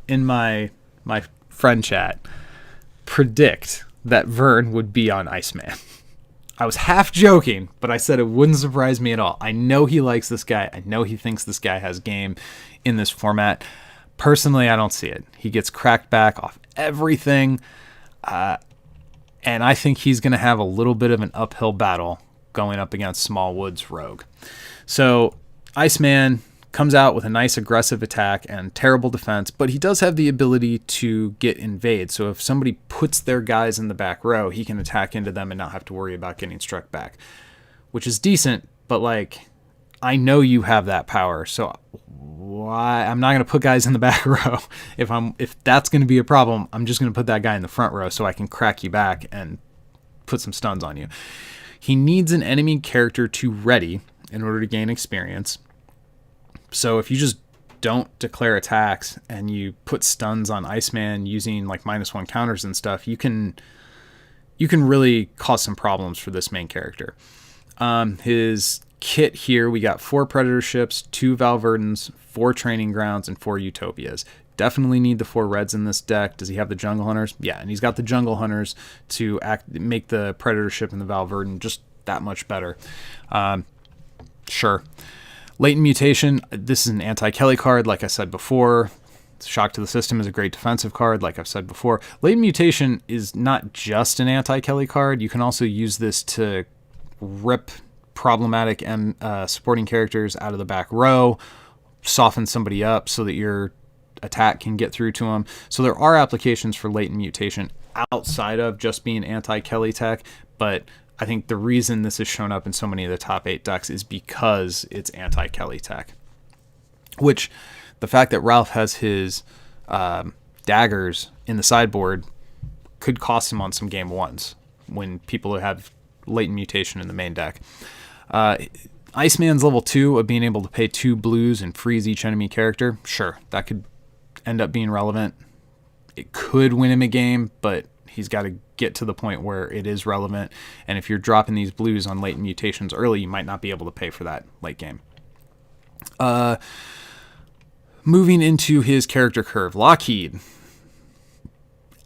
in my friend chat, predict that Vern would be on Iceman. I was half joking, but I said it wouldn't surprise me at all. I know he likes this guy. I know he thinks this guy has game in this format. Personally, I don't see it. He gets cracked back off everything, and I think he's going to have a little bit of an uphill battle going up against Smallwood's Rogue. So Iceman comes out with a nice aggressive attack and terrible defense, but he does have the ability to get invade. So if somebody puts their guys in the back row, he can attack into them and not have to worry about getting struck back, which is decent. But I know you have that power, so why? I'm not going to put guys in the back row. If that's going to be a problem, I'm just going to put that guy in the front row so I can crack you back and put some stuns on you. He needs an enemy character to ready in order to gain experience. So if you just don't declare attacks and you put stuns on Iceman using -1 counters and stuff, you can really cause some problems for this main character. His kit here, we got 4 Predator ships, 2 Val Verdens, 4 Training Grounds, and 4 Utopias. Definitely need the 4 reds in this deck. Does he have the Jungle Hunters? Yeah, and he's got the Jungle Hunters to make the Predator ship and the Val Verden just that much better. Sure. Latent Mutation, this is an anti-Kelly card, like I said before. Shock to the System is a great defensive card, like I've said before. Latent Mutation is not just an anti-Kelly card. You can also use this to rip problematic and supporting characters out of the back row, soften somebody up so that your attack can get through to them. So there are applications for Latent Mutation outside of just being anti-Kelly tech, but I think the reason this has shown up in so many of the top 8 decks is because it's anti-Kelly tech. Which, the fact that Ralph has his daggers in the sideboard could cost him on some game 1s when people have Latent Mutation in the main deck. Iceman's level 2 of being able to pay 2 blues and freeze each enemy character. Sure, that could end up being relevant. It could win him a game, but he's got to get to the point where it is relevant. And if you're dropping these blues on Latent Mutations early, you might not be able to pay for that late game. Moving into his character curve, Lockheed.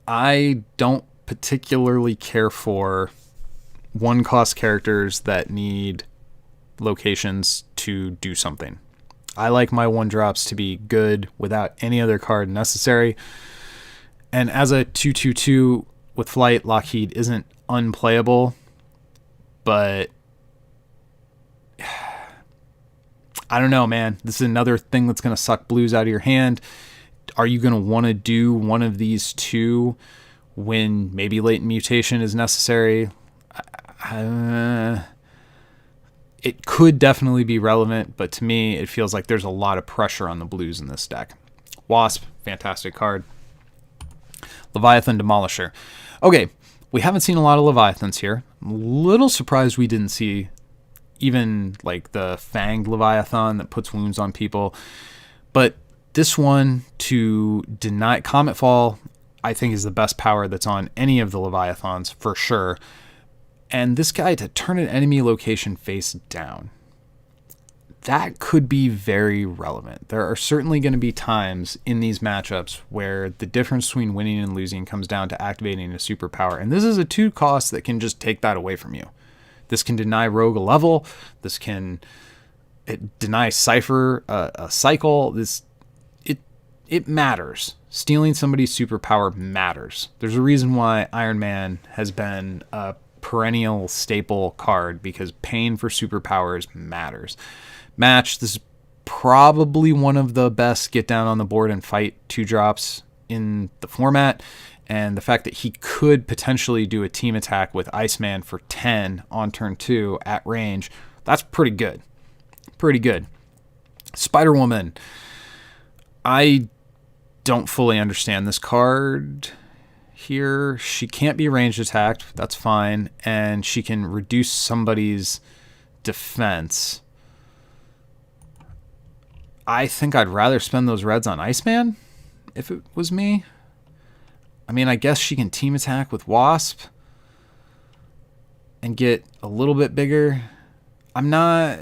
I don't particularly care for 1-cost characters that need locations to do something. I like my 1-drops to be good without any other card necessary. And as a 2/2/2 with flight, Lockheed isn't unplayable, but I don't know, man. This is another thing that's going to suck blues out of your hand. Are you going to want to do one of these two when maybe latent mutation is necessary? It could definitely be relevant, but to me, it feels like there's a lot of pressure on the blues in this deck. Wasp, fantastic card. Leviathan Demolisher. Okay, we haven't seen a lot of Leviathans here. I'm a little surprised we didn't see even like the Fanged Leviathan that puts wounds on people. But this one to deny Comet Fall, I think is the best power that's on any of the Leviathans for sure. And this guy to turn an enemy location face down. That could be very relevant. There are certainly going to be times in these matchups where the difference between winning and losing comes down to activating a superpower. And this is a 2 cost that can just take that away from you. This can deny Rogue a level. This can deny Cypher a cycle. It matters. Stealing somebody's superpower matters. There's a reason why Iron Man has been a perennial staple card, because paying for superpowers matters. Match, this is probably one of the best get down on the board and fight 2-drops in the format. And the fact that he could potentially do a team attack with Iceman for 10 on turn 2 at range, that's pretty good. Pretty good. Spider-Woman. I don't fully understand this card here. She can't be ranged attacked. That's fine. And she can reduce somebody's defense. I think I'd rather spend those reds on Iceman if it was me. I mean, I guess she can team attack with Wasp and get a little bit bigger. I'm not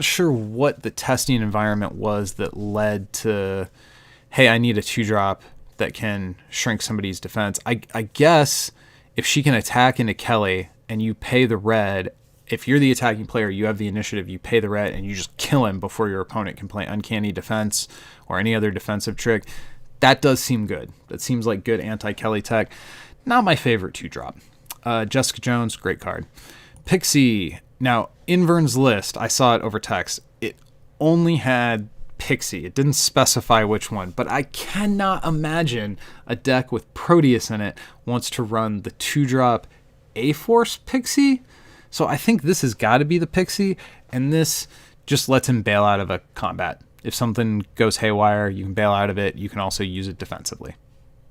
sure what the testing environment was that led to, hey, I need a 2-drop that can shrink somebody's defense. I guess if she can attack into Kelly and you pay the red, if you're the attacking player, you have the initiative, you pay the red, and you just kill him before your opponent can play Uncanny Defense or any other defensive trick. That does seem good. That seems like good anti-Kelly tech. Not my favorite 2-drop. Jessica Jones, great card. Pixie. Now, in Vern's list, I saw it over text. It only had Pixie. It didn't specify which one, but I cannot imagine a deck with Proteus in it wants to run the 2-drop A-Force Pixie. So I think this has got to be the Pixie, and this just lets him bail out of a combat. If something goes haywire, you can bail out of it. You can also use it defensively.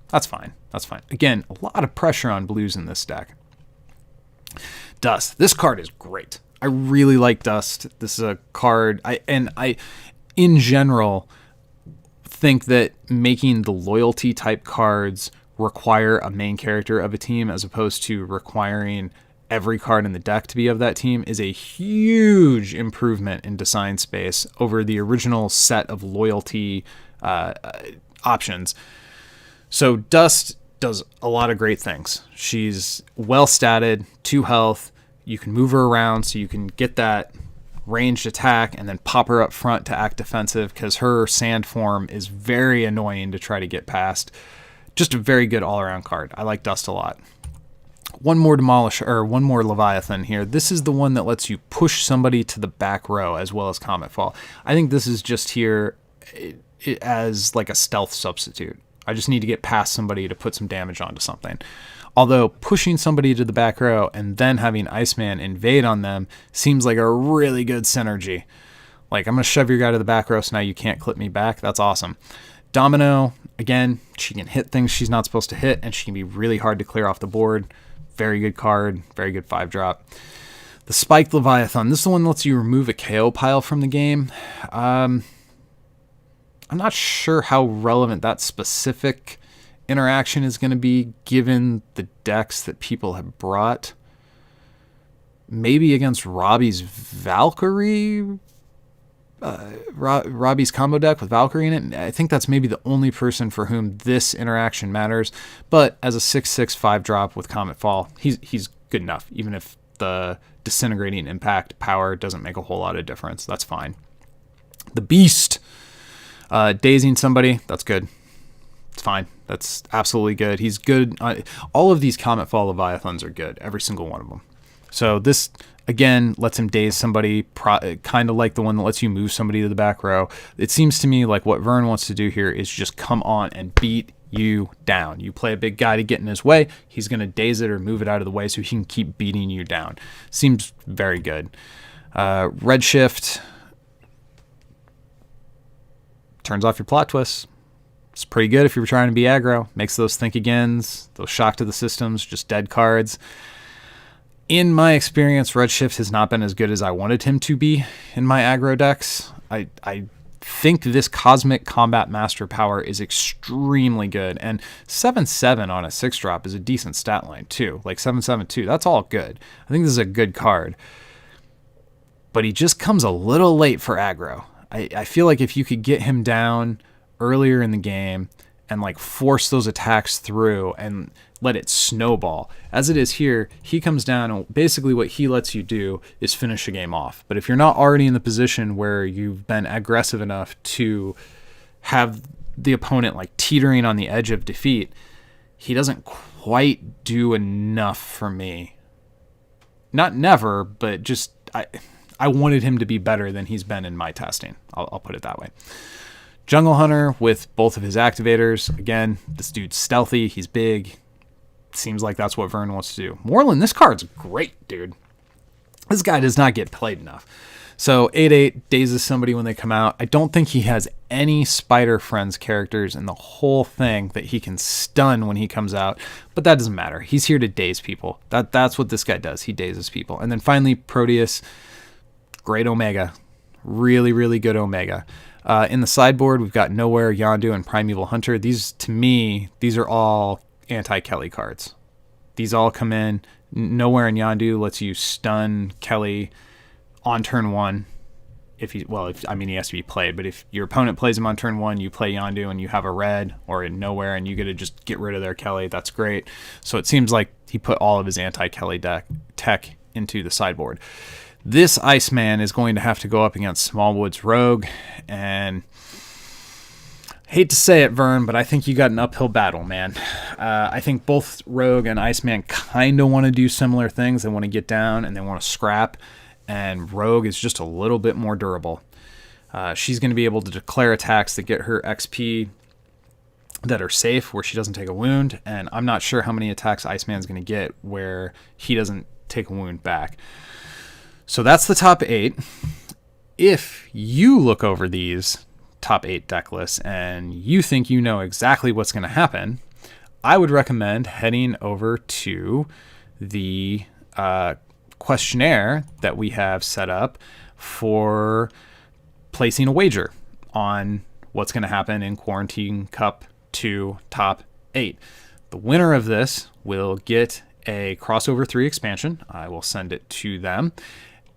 That's fine. That's fine. Again, a lot of pressure on blues in this deck. Dust. This card is great. I really like Dust. This is a card I in general think that making the loyalty type cards require a main character of a team as opposed to requiring every card in the deck to be of that team is a huge improvement in design space over the original set of loyalty options. So Dust does a lot of great things. She's well statted, 2 health. You can move her around so you can get that ranged attack and then pop her up front to act defensive, because her sand form is very annoying to try to get past. Just a very good all-around card. I like Dust a lot. One more Leviathan here. This is the one that lets you push somebody to the back row as well as Comet Fall. I think this is just here as like a stealth substitute. I just need to get past somebody to put some damage onto something. Although pushing somebody to the back row and then having Iceman invade on them seems like a really good synergy. Like, I'm going to shove your guy to the back row so now you can't clip me back. That's awesome. Domino, again, she can hit things she's not supposed to hit, and she can be really hard to clear off the board. Very good card. Very good 5-drop. The Spiked Leviathan. This is the one that lets you remove a KO pile from the game. I'm not sure how relevant that specific interaction is going to be given the decks that people have brought. Maybe against Robbie's Valkyrie, Robbie's combo deck with Valkyrie in it. I think that's maybe the only person for whom this interaction matters. But as a 6/6 5-drop with Comet Fall, he's good enough. Even if the disintegrating impact power doesn't make a whole lot of difference, that's fine. The Beast, dazing somebody, that's good. It's fine. That's absolutely good. He's good. All of these Comet Fall Leviathans are good. Every single one of them. So this, again, lets him daze somebody, kind of like the one that lets you move somebody to the back row. It seems to me like what Vern wants to do here is just come on and beat you down. You play a big guy to get in his way, he's going to daze it or move it out of the way so he can keep beating you down. Seems very good. Redshift turns off your plot twists. It's pretty good if you're trying to be aggro. Makes those think agains, those shock to the systems, just dead cards. In my experience, Redshift has not been as good as I wanted him to be in my aggro decks. I think this Cosmic Combat Master power is extremely good, and 7/7 on a 6-drop is a decent stat line too. Like 7/7/2, that's all good. I think this is a good card. But he just comes a little late for aggro. I feel like if you could get him down earlier in the game and like force those attacks through and let it snowball. As it is here, he comes down and basically what he lets you do is finish a game off. But if you're not already in the position where you've been aggressive enough to have the opponent like teetering on the edge of defeat, he doesn't quite do enough for me. Not never, but just I wanted him to be better than he's been in my testing. I'll put it that way. Jungle Hunter with both of his activators. Again, this dude's stealthy. He's big. Seems like that's what Vern wants to do. Moreland, this card's great, dude. This guy does not get played enough. So 8/8 dazes somebody when they come out. I don't think he has any Spider Friends characters in the whole thing that he can stun when he comes out, but that doesn't matter. He's here to daze people. That's what this guy does. He dazes people. And then finally, Proteus, great Omega. Really, really good Omega. In the sideboard, we've got Nowhere, Yondu, and Primeval Hunter. These, to me, these are all anti-Kelly cards. These all come in. Nowhere and Yondu lets you stun Kelly on turn 1. He has to be played, but if your opponent plays him on turn 1, you play Yondu and you have a red or a Nowhere and you get to just get rid of their Kelly, that's great. So it seems like he put all of his anti-Kelly tech into the sideboard. This Iceman is going to have to go up against Smallwood's Rogue, and hate to say it, Vern, but I think you got an uphill battle, man. I think both Rogue and Iceman kind of want to do similar things. They want to get down and they want to scrap, and Rogue is just a little bit more durable. She's going to be able to declare attacks that get her XP that are safe, where she doesn't take a wound, and I'm not sure how many attacks Iceman's going to get where he doesn't take a wound back. So that's the top 8. If you look over these top 8 deck lists and you think you know exactly what's going to happen, I would recommend heading over to the questionnaire that we have set up for placing a wager on what's going to happen in Quarantine Cup 2 top 8. The winner of this will get a Crossover 3 expansion. I will send it to them.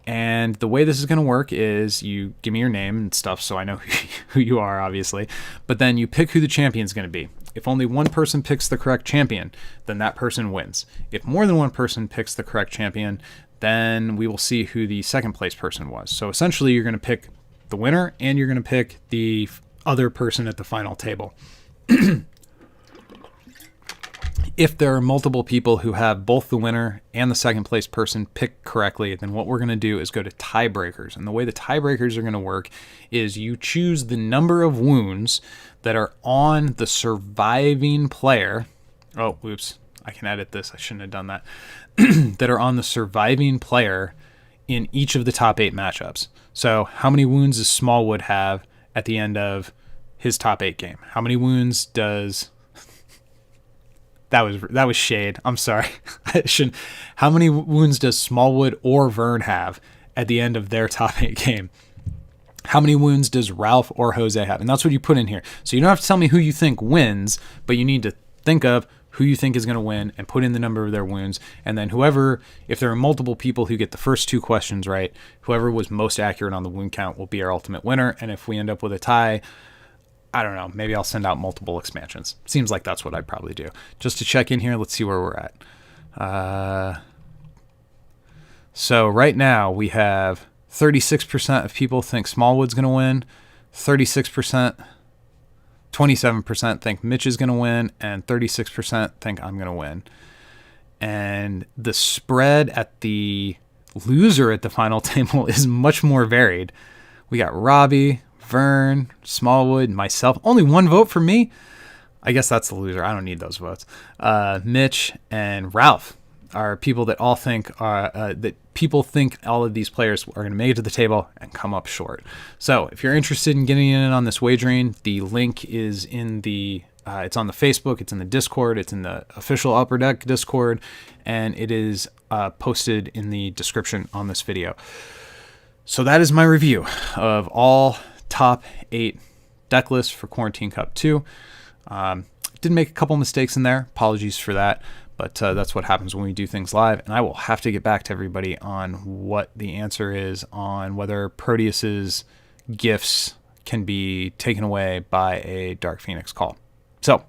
And the way this is going to work is you give me your name and stuff so I know who you are, obviously. But then you pick who the champion is going to be. If only one person picks the correct champion, then that person wins. If more than one person picks the correct champion, then we will see who the second place person was. So essentially, you're going to pick the winner and you're going to pick the other person at the final table. If there are multiple people who have both the winner and the second place person picked correctly, then what we're going to do is go to tiebreakers. And the way the tiebreakers are going to work is you choose the number of wounds that are on the surviving player. Oh, oops. I can edit this. I shouldn't have done that. That are on the surviving player in each of the top 8 matchups. So how many wounds does Smallwood have at the end of his top 8 game? How many wounds does... That was shade. I'm sorry. I shouldn't. How many wounds does Smallwood or Vern have at the end of their top 8 game? How many wounds does Ralph or Jose have? And that's what you put in here. So you don't have to tell me who you think wins, but you need to think of who you think is going to win and put in the number of their wounds. And then whoever, if there are multiple people who get the first 2 questions right, whoever was most accurate on the wound count will be our ultimate winner. And if we end up with a tie, I don't know, maybe I'll send out multiple expansions. Seems like that's what I'd probably do. Just to check in here, let's see where we're at. So right now we have 36% of people think Smallwood's going to win, 36% 27% think Mitch is going to win, and 36% think I'm going to win. And the spread at the loser at the final table is much more varied. We got Robbie, Vern, Smallwood, myself. Only one vote for me. I guess that's the loser. I don't need those votes. Mitch and Ralph are people that all think that people think all of these players are going to make it to the table and come up short. So if you're interested in getting in on this wagering, the link is in the it's on the Facebook, it's in the Discord, it's in the official Upper Deck Discord, and it is posted in the description on this video. So that is my review of all top 8 deck lists for Quarantine Cup 2. Did make a couple mistakes in there. Apologies for that. But that's what happens when we do things live. And I will have to get back to everybody on what the answer is on whether Proteus's gifts can be taken away by a Dark Phoenix call. So